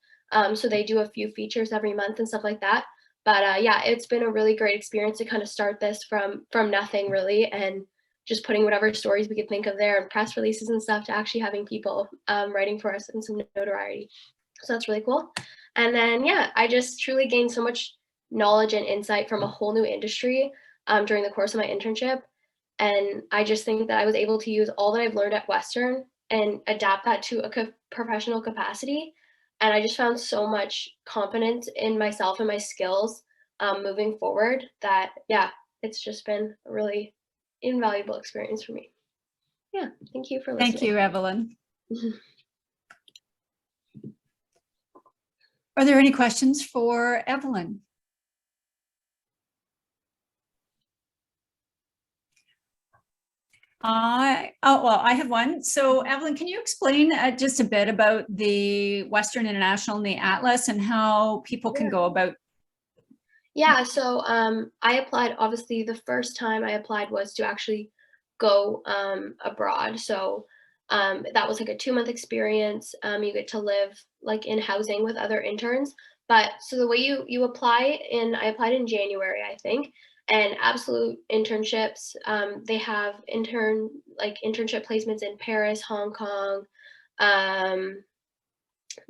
S9: So they do a few features every month and stuff like that. But yeah, it's been a really great experience to kind of start this from nothing really, and just putting whatever stories we could think of there and press releases and stuff to actually having people writing for us and some notoriety. So that's really cool. And then, yeah, I just truly gained so much knowledge and insight from a whole new industry during the course of my internship. And I just think that I was able to use all that I've learned at Western and adapt that to a professional capacity. And I just found so much confidence in myself and my skills moving forward that, yeah, it's just been a really invaluable experience for me. Yeah, thank you for listening.
S2: Thank you, Evelyn. Are there any questions for Evelyn? Well, I have one. So Evelyn, can you explain just a bit about the Western International and the Atlas and how people can go about?
S9: Yeah, so I applied, obviously the first time I applied was to actually go abroad. So that was like a 2-month experience. You get to live like in housing with other interns. But so the way you apply I applied in January, I think, and Absolute internships, they have internship placements in Paris, Hong Kong.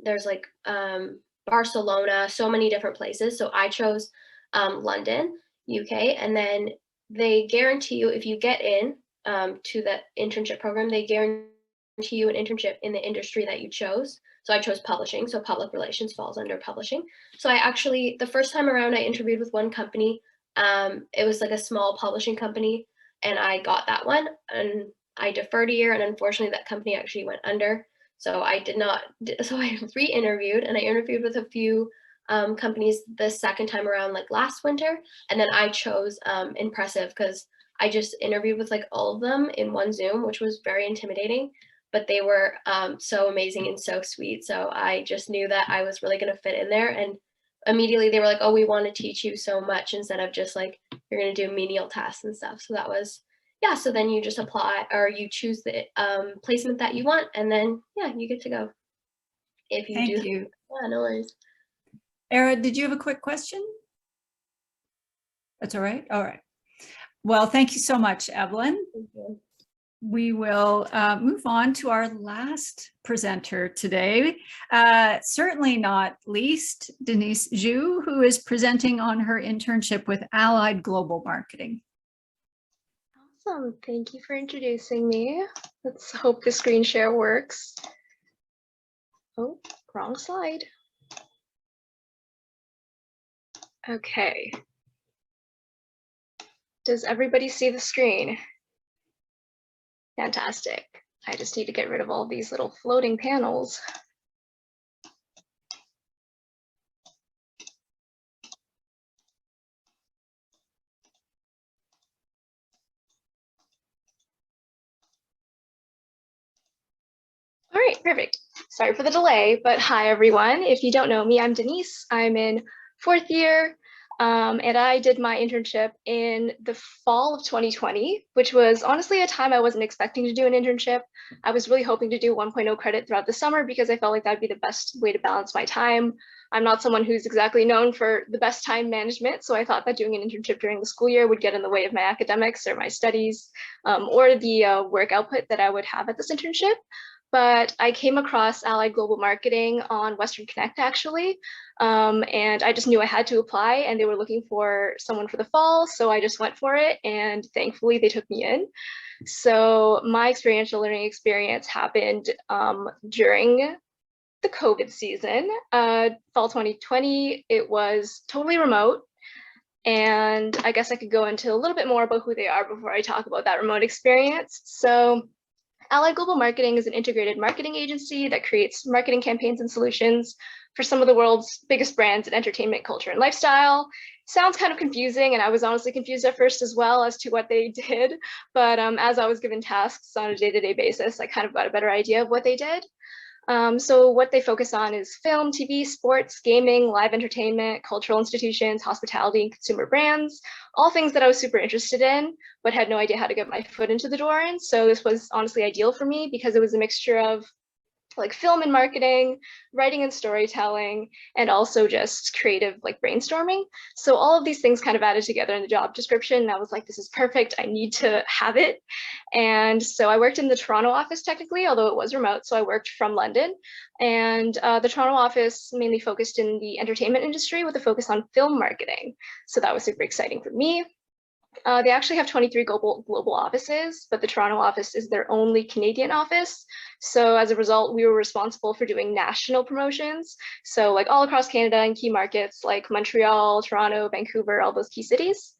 S9: There's like Barcelona, so many different places. So I chose London, UK, and then they guarantee you, if you get in to the internship program, they guarantee you an internship in the industry that you chose. So I chose publishing, so public relations falls under publishing. So I actually, the first time around, I interviewed with one company. It was like a small publishing company, and I got that one, and I deferred a year, and unfortunately that company actually went under. So I did not, so I re-interviewed, and I interviewed with a few companies the second time around, like last winter. And then I chose Impressive because I just interviewed with like all of them in one Zoom, which was very intimidating, but they were so amazing and so sweet. So I just knew that I was really going to fit in there. And immediately they were like, oh, we want to teach you so much instead of just like, you're going to do menial tasks and stuff. So that was, yeah. So then you just apply, or you choose the placement that you want, and then, yeah, you get to go. If you do. Thank you. Yeah, no worries.
S2: Era, did you have a quick question? That's all right. All right. Well, thank you so much, Evelyn.
S9: Thank you.
S2: We will move on to our last presenter today. Certainly not least, Denise Zhu, who is presenting on her internship with Allied Global Marketing.
S3: Awesome. Thank you for introducing me. Let's hope the screen share works. Oh, wrong slide. Okay. Does everybody see the screen? Fantastic. I just need to get rid of all these little floating panels. All right, perfect. Sorry for the delay, but hi everyone. If you don't know me, I'm Denise. I'm in 4th year, and I did my internship in the fall of 2020, which was honestly a time I wasn't expecting to do an internship. I was really hoping to do 1.0 credit throughout the summer because I felt like that'd be the best way to balance my time. I'm not someone who's exactly known for the best time management, so I thought that doing an internship during the school year would get in the way of my academics or my studies, or the work output that I would have at this internship. But I came across Allied Global Marketing on Western Connect actually, and I just knew I had to apply, and they were looking for someone for the fall, so I just went for it, and thankfully they took me in. So my experiential learning experience happened during the COVID season, fall 2020. It was totally remote, and I guess I could go into a little bit more about who they are before I talk about that remote experience. So Allied Global Marketing is an integrated marketing agency that creates marketing campaigns and solutions for some of the world's biggest brands in entertainment, culture, and lifestyle. Sounds kind of confusing, and I was honestly confused at first as well as to what they did. But as I was given tasks on a day-to-day basis, I kind of got a better idea of what they did. So what they focus on is film, TV, sports, gaming, live entertainment, cultural institutions, hospitality, and consumer brands, all things that I was super interested in, but had no idea how to get my foot into the door in. So this was honestly ideal for me because it was a mixture of like film and marketing, writing and storytelling, and also just creative like brainstorming. So all of these things kind of added together in the job description. And I was like, this is perfect. I need to have it. And so I worked in the Toronto office technically, although it was remote. So I worked from London, and the Toronto office mainly focused in the entertainment industry with a focus on film marketing. So that was super exciting for me. They actually have 23 global offices, but the Toronto office is their only Canadian office. So as a result, we were responsible for doing national promotions. So like all across Canada and key markets like Montreal, Toronto, Vancouver, all those key cities.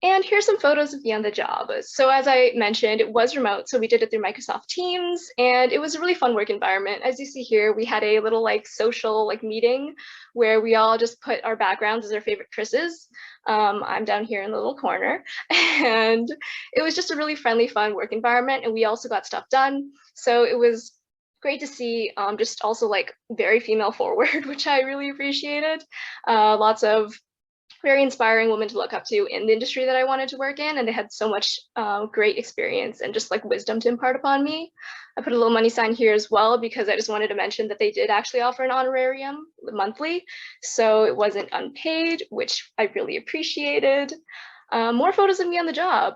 S3: And here's some photos of me on the job. So as I mentioned, it was remote, so we did it through Microsoft Teams, and it was a really fun work environment. As you see here, we had a little like social like meeting where we all just put our backgrounds as our favorite Chris's. I'm down here in the little corner, and it was just a really friendly, fun work environment, and we also got stuff done. So it was great to see, just also like very female forward, which I really appreciated. Lots of very inspiring women to look up to in the industry that I wanted to work in, and they had so much great experience and just like wisdom to impart upon me. I put a little money sign here as well because I just wanted to mention that they did actually offer an honorarium monthly, so it wasn't unpaid, which I really appreciated. More photos of me on the job.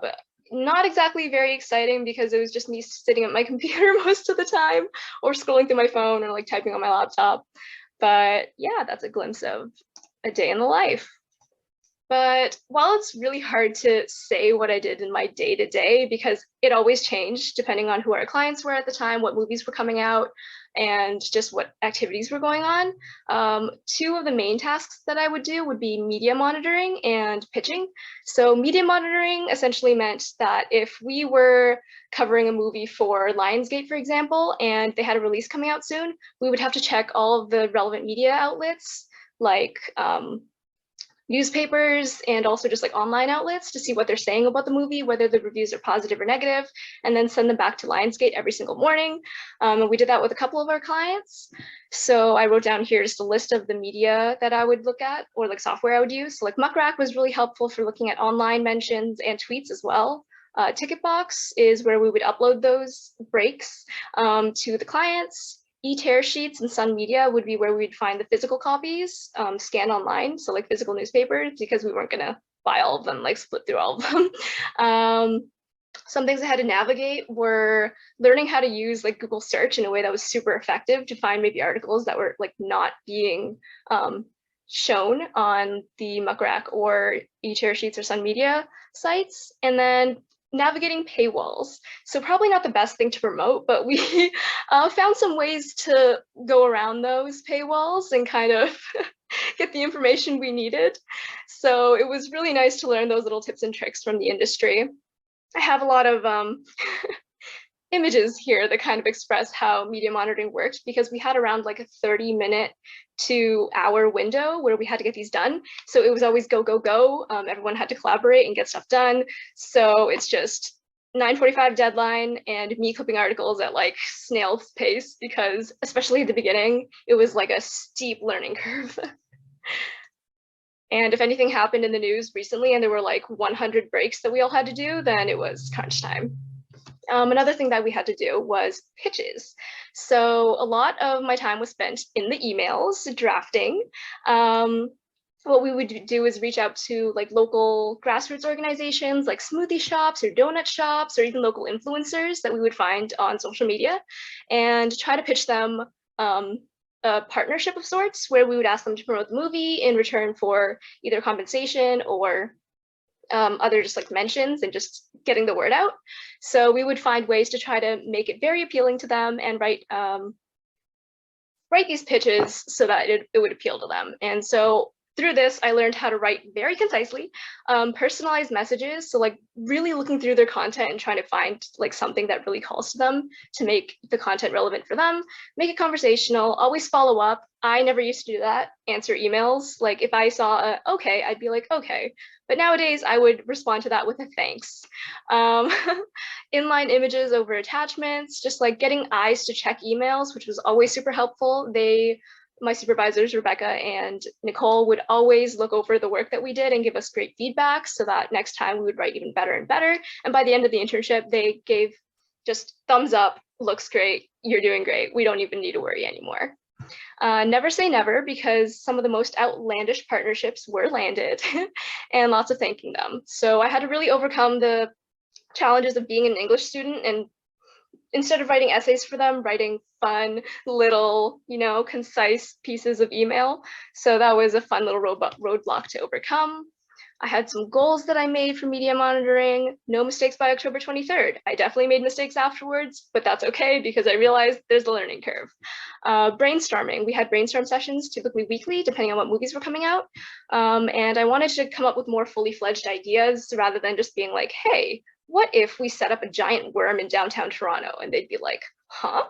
S3: Not exactly very exciting because it was just me sitting at my computer most of the time, or scrolling through my phone, or like typing on my laptop. But yeah, that's a glimpse of a day in the life. But while it's really hard to say what I did in my day-to-day because it always changed depending on who our clients were at the time, what movies were coming out, and just what activities were going on. Two of the main tasks that I would do would be media monitoring and pitching. So media monitoring essentially meant that if we were covering a movie for Lionsgate, for example, and they had a release coming out soon, we would have to check all of the relevant media outlets like newspapers and also just like online outlets to see what they're saying about the movie, whether the reviews are positive or negative, and then send them back to Lionsgate every single morning. And we did that with a couple of our clients. So I wrote down here just a list of the media that I would look at, or like software I would use. So like Muckrack was really helpful for looking at online mentions and tweets as well. Ticketbox is where we would upload those breaks to the clients. E-tear sheets and Sun Media would be where we'd find the physical copies scanned online, so like physical newspapers, because we weren't gonna buy all of them, like split through all of them. Some things I had to navigate were learning how to use like Google search in a way that was super effective to find maybe articles that were like not being shown on the Muck Rack or eTearsheets or Sun Media sites, and then navigating paywalls. So probably not the best thing to promote, but we found some ways to go around those paywalls and kind of get the information we needed. So it was really nice to learn those little tips and tricks from the industry. I have a lot of images here that kind of express how media monitoring worked, because we had around like a 30-minute to hour window where we had to get these done. So it was always go, go, go. Everyone had to collaborate and get stuff done. So it's just 9:45 deadline and me clipping articles at like snail's pace, because especially at the beginning, it was like a steep learning curve. And if anything happened in the news recently and there were like 100 breaks that we all had to do, then it was crunch time. Another thing that we had to do was pitches. So a lot of my time was spent in the emails drafting. What we would do is reach out to like local grassroots organizations like smoothie shops or donut shops or even local influencers that we would find on social media, and try to pitch them a partnership of sorts where we would ask them to promote the movie in return for either compensation or other just like mentions and just getting the word out. So we would find ways to try to make it very appealing to them and write these pitches so that it would appeal to them. And so through this, I learned how to write very concisely, personalized messages. So like really looking through their content and trying to find like something that really calls to them to make the content relevant for them, make it conversational, always follow up. I never used to do that, answer emails. Like if I saw a okay, I'd be like, okay. But nowadays I would respond to that with a thanks. Inline images over attachments, just like getting eyes to check emails, which was always super helpful. My supervisors, Rebecca and Nicole, would always look over the work that we did and give us great feedback so that next time we would write even better and better. And by the end of the internship, they gave just thumbs up, looks great, you're doing great, we don't even need to worry anymore. Never say never, because some of the most outlandish partnerships were landed and lots of thanking them. So I had to really overcome the challenges of being an English student, and instead of writing essays for them, writing fun little, concise pieces of email. So that was a fun little roadblock to overcome. I had some goals that I made for media monitoring. No mistakes by October 23rd. I definitely made mistakes afterwards, but that's okay because I realized there's a learning curve. Brainstorming. We had brainstorm sessions, typically weekly, depending on what movies were coming out. And I wanted to come up with more fully fledged ideas rather than just being like, hey, what if we set up a giant worm in downtown Toronto? And they'd be like, huh?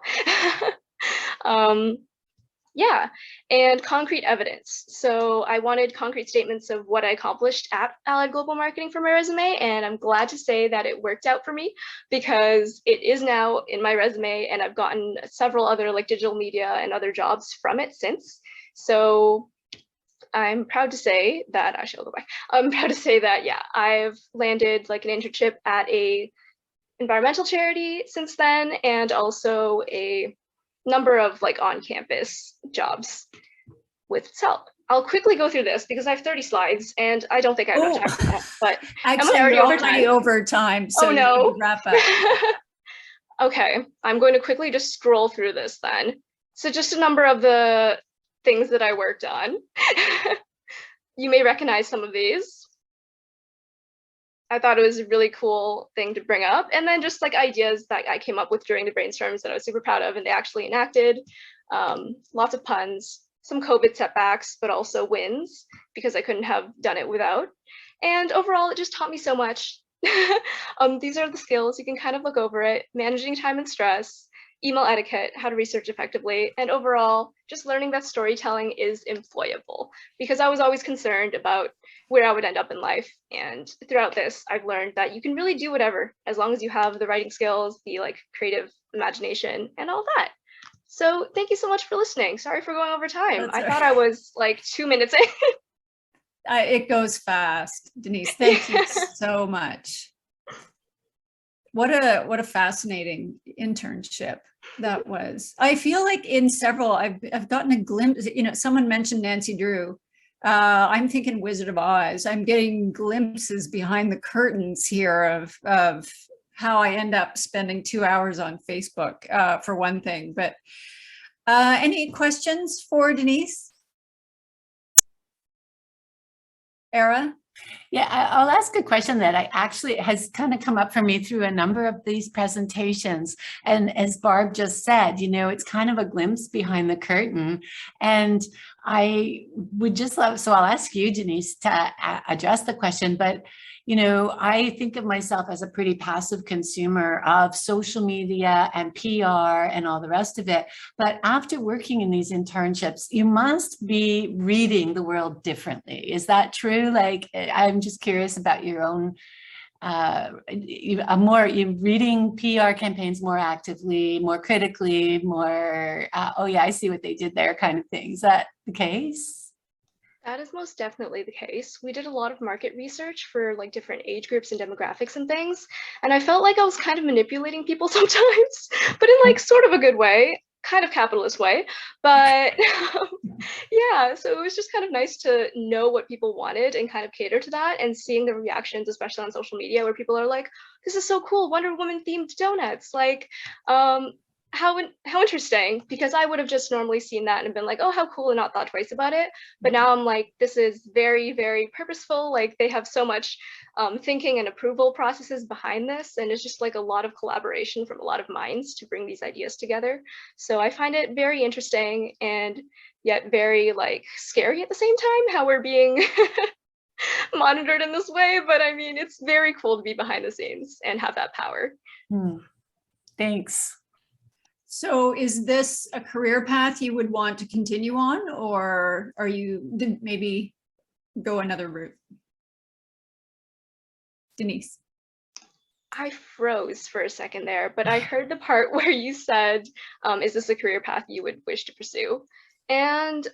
S3: Yeah, and concrete evidence. So I wanted concrete statements of what I accomplished at Allied Global Marketing for my resume, and I'm glad to say that it worked out for me because it is now in my resume, and I've gotten several other like digital media and other jobs from it since. So I'm proud to say that, actually, I'll go back. I'm proud to say that, yeah, I've landed like an internship at a environmental charity since then, and also a number of like on-campus jobs with help. I'll quickly go through this because I have 30 slides and I don't think I have enough time for that, but
S2: actually,
S3: am I already
S2: over time? So
S3: oh no.
S2: Wrap up.
S3: Okay, I'm going to quickly just scroll through this then. So just a number of the things that I worked on. You may recognize some of these. I thought it was a really cool thing to bring up. And then just like ideas that I came up with during the brainstorms that I was super proud of and they actually enacted. Lots of puns, some COVID setbacks, but also wins because I couldn't have done it without. And overall, it just taught me so much. These are the skills. You can kind of look over it: managing time and stress, email etiquette, how to research effectively, and overall, just learning that storytelling is employable, because I was always concerned about where I would end up in life. And throughout this, I've learned that you can really do whatever, as long as you have the writing skills, the like creative imagination, and all that. So thank you so much for listening. Sorry for going over time. I thought I was like 2 minutes in.
S2: It goes fast, Denise. Thank you so much. What a fascinating internship that was. I feel like in several, I've gotten a glimpse. Someone mentioned Nancy Drew. I'm thinking Wizard of Oz. I'm getting glimpses behind the curtains here of how I end up spending 2 hours on Facebook, for one thing. But any questions for Denise? Era?
S1: Yeah, I'll ask a question that I actually has kind of come up for me through a number of these presentations. And as Barb just said, it's kind of a glimpse behind the curtain. And I would just love, so I'll ask you, Denise, to address the question, but I think of myself as a pretty passive consumer of social media and PR and all the rest of it. But after working in these internships, you must be reading the world differently. Is that true? Like, I'm just curious about your own, you're reading PR campaigns more actively, more critically, more, oh yeah, I see what they did there kind of thing. Is that the case?
S3: That is most definitely the case. We did a lot of market research for like different age groups and demographics and things. And I felt like I was kind of manipulating people sometimes, but in like sort of a good way, kind of capitalist way. But yeah, so it was just kind of nice to know what people wanted and kind of cater to that, and seeing the reactions, especially on social media, where people are like, this is so cool, Wonder Woman themed donuts. Like, how interesting, because I would have just normally seen that and been like, oh, how cool, and not thought twice about it. But now I'm like, this is very, very purposeful. Like, they have so much thinking and approval processes behind this, and it's just like a lot of collaboration from a lot of minds to bring these ideas together. So I find it very interesting, and yet very like scary at the same time, how we're being monitored in this way. But I mean, it's very cool to be behind the scenes and have that power.
S1: Thanks.
S2: So is this a career path you would want to continue on, or are you maybe go another route? Denise.
S3: I froze for a second there, but I heard the part where you said, is this a career path you would wish to pursue? And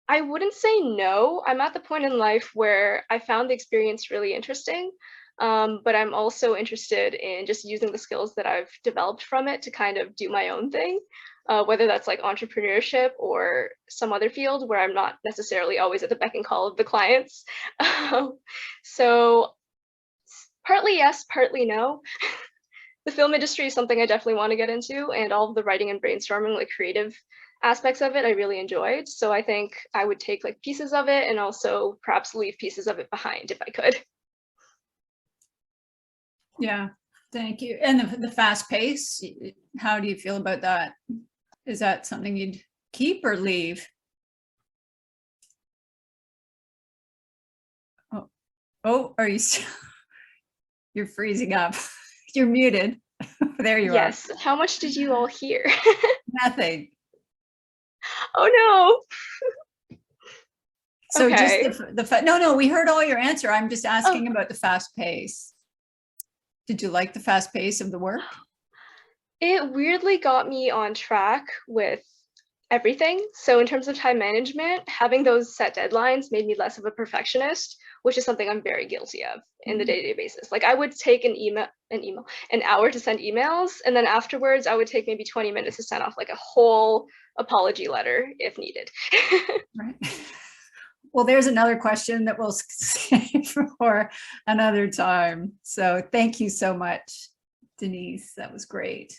S3: I wouldn't say no. I'm at the point in life where I found the experience really interesting. But I'm also interested in just using the skills that I've developed from it to kind of do my own thing, whether that's like entrepreneurship or some other field where I'm not necessarily always at the beck and call of the clients. So partly yes, partly no. The film industry is something I definitely want to get into, and all of the writing and brainstorming, like creative aspects of it, I really enjoyed. So I think I would take like pieces of it and also perhaps leave pieces of it behind if I could.
S2: Yeah, thank you. And the fast pace, how do you feel about that? Is that something you'd keep or leave? Oh, are you still? You're freezing up. You're muted. There you are.
S3: Yes. How much did you all hear?
S2: Nothing.
S3: Oh no.
S2: So
S3: okay.
S2: just no, we heard all your answer. I'm just asking about the fast pace. Did you like the fast pace of the work?
S3: It weirdly got me on track with everything. So in terms of time management, having those set deadlines made me less of a perfectionist, which is something I'm very guilty of in the day-to-day basis. Like, I would take an hour to send emails, and then afterwards I would take maybe 20 minutes to send off like a whole apology letter if needed.
S2: Right. Well, there's another question that we'll save for another time. So thank you so much, Denise. That was great.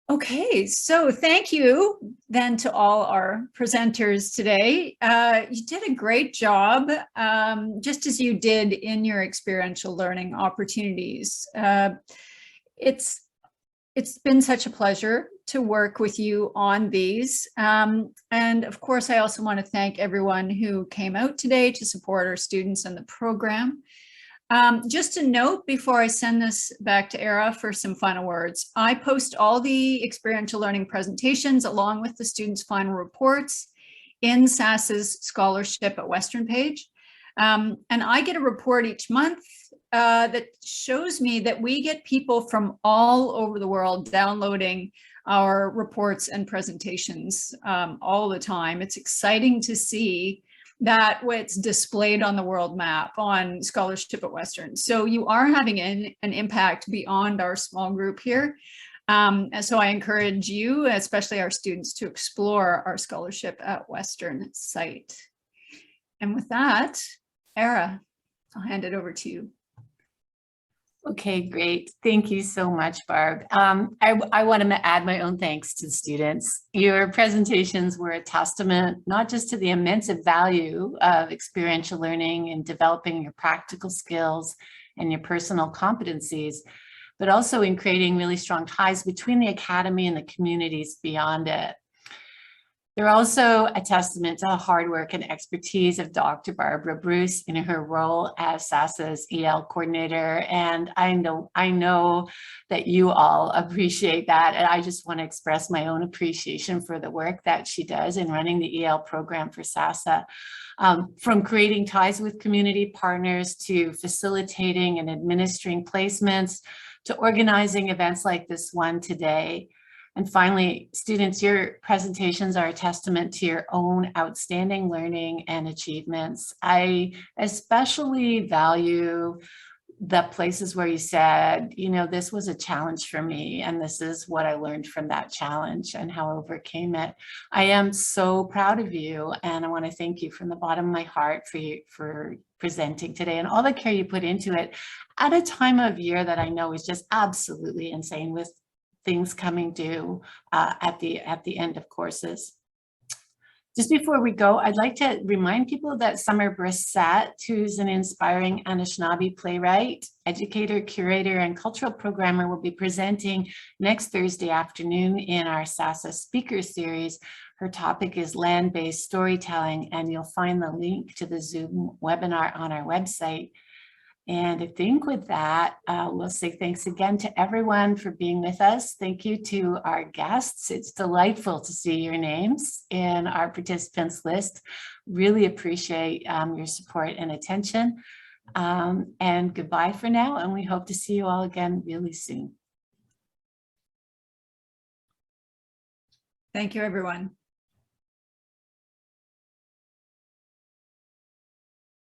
S2: Okay, so thank you then to all our presenters today. You did a great job, just as you did in your experiential learning opportunities. It's been such a pleasure to work with you on these. And of course, I also want to thank everyone who came out today to support our students and the program. Just a note before I send this back to Era for some final words, I post all the experiential learning presentations along with the students' final reports in SASAH's Scholarship at Western page. And I get a report each month that shows me that we get people from all over the world downloading our reports and presentations all the time. It's exciting to see that what's displayed on the world map on Scholarship at Western. So you are having an impact beyond our small group here. And so I encourage you, especially our students, to explore our Scholarship at Western site. And with that, Era, I'll hand it over to you.
S1: Okay, great. Thank you so much, Barb. I want to add my own thanks to the students. Your presentations were a testament, not just to the immense value of experiential learning and developing your practical skills and your personal competencies, but also in creating really strong ties between the academy and the communities beyond it. They're also a testament to the hard work and expertise of Dr. Barbara Bruce in her role as SASAH's EL coordinator. And I know that you all appreciate that. And I just want to express my own appreciation for the work that she does in running the EL program for SASAH. From creating ties with community partners to facilitating and administering placements to organizing events like this one today. And finally, students, your presentations are a testament to your own outstanding learning and achievements. I especially value the places where you said, you know, this was a challenge for me, and this is what I learned from that challenge and how I overcame it. I am so proud of you, and I want to thank you from the bottom of my heart for presenting today and all the care you put into it at a time of year that I know is just absolutely insane with things coming due at the end of courses. Just before we go, I'd like to remind people that Summer Brissett, who's an inspiring Anishinaabe playwright, educator, curator, and cultural programmer, will be presenting next Thursday afternoon in our SASAH speaker series. Her topic is land-based storytelling, and you'll find the link to the Zoom webinar on our website. And I think with that, we'll say thanks again to everyone for being with us. Thank you to our guests. It's delightful to see your names in our participants list. Really appreciate your support and attention. And goodbye for now, and we hope to see you all again really soon.
S2: Thank you, everyone.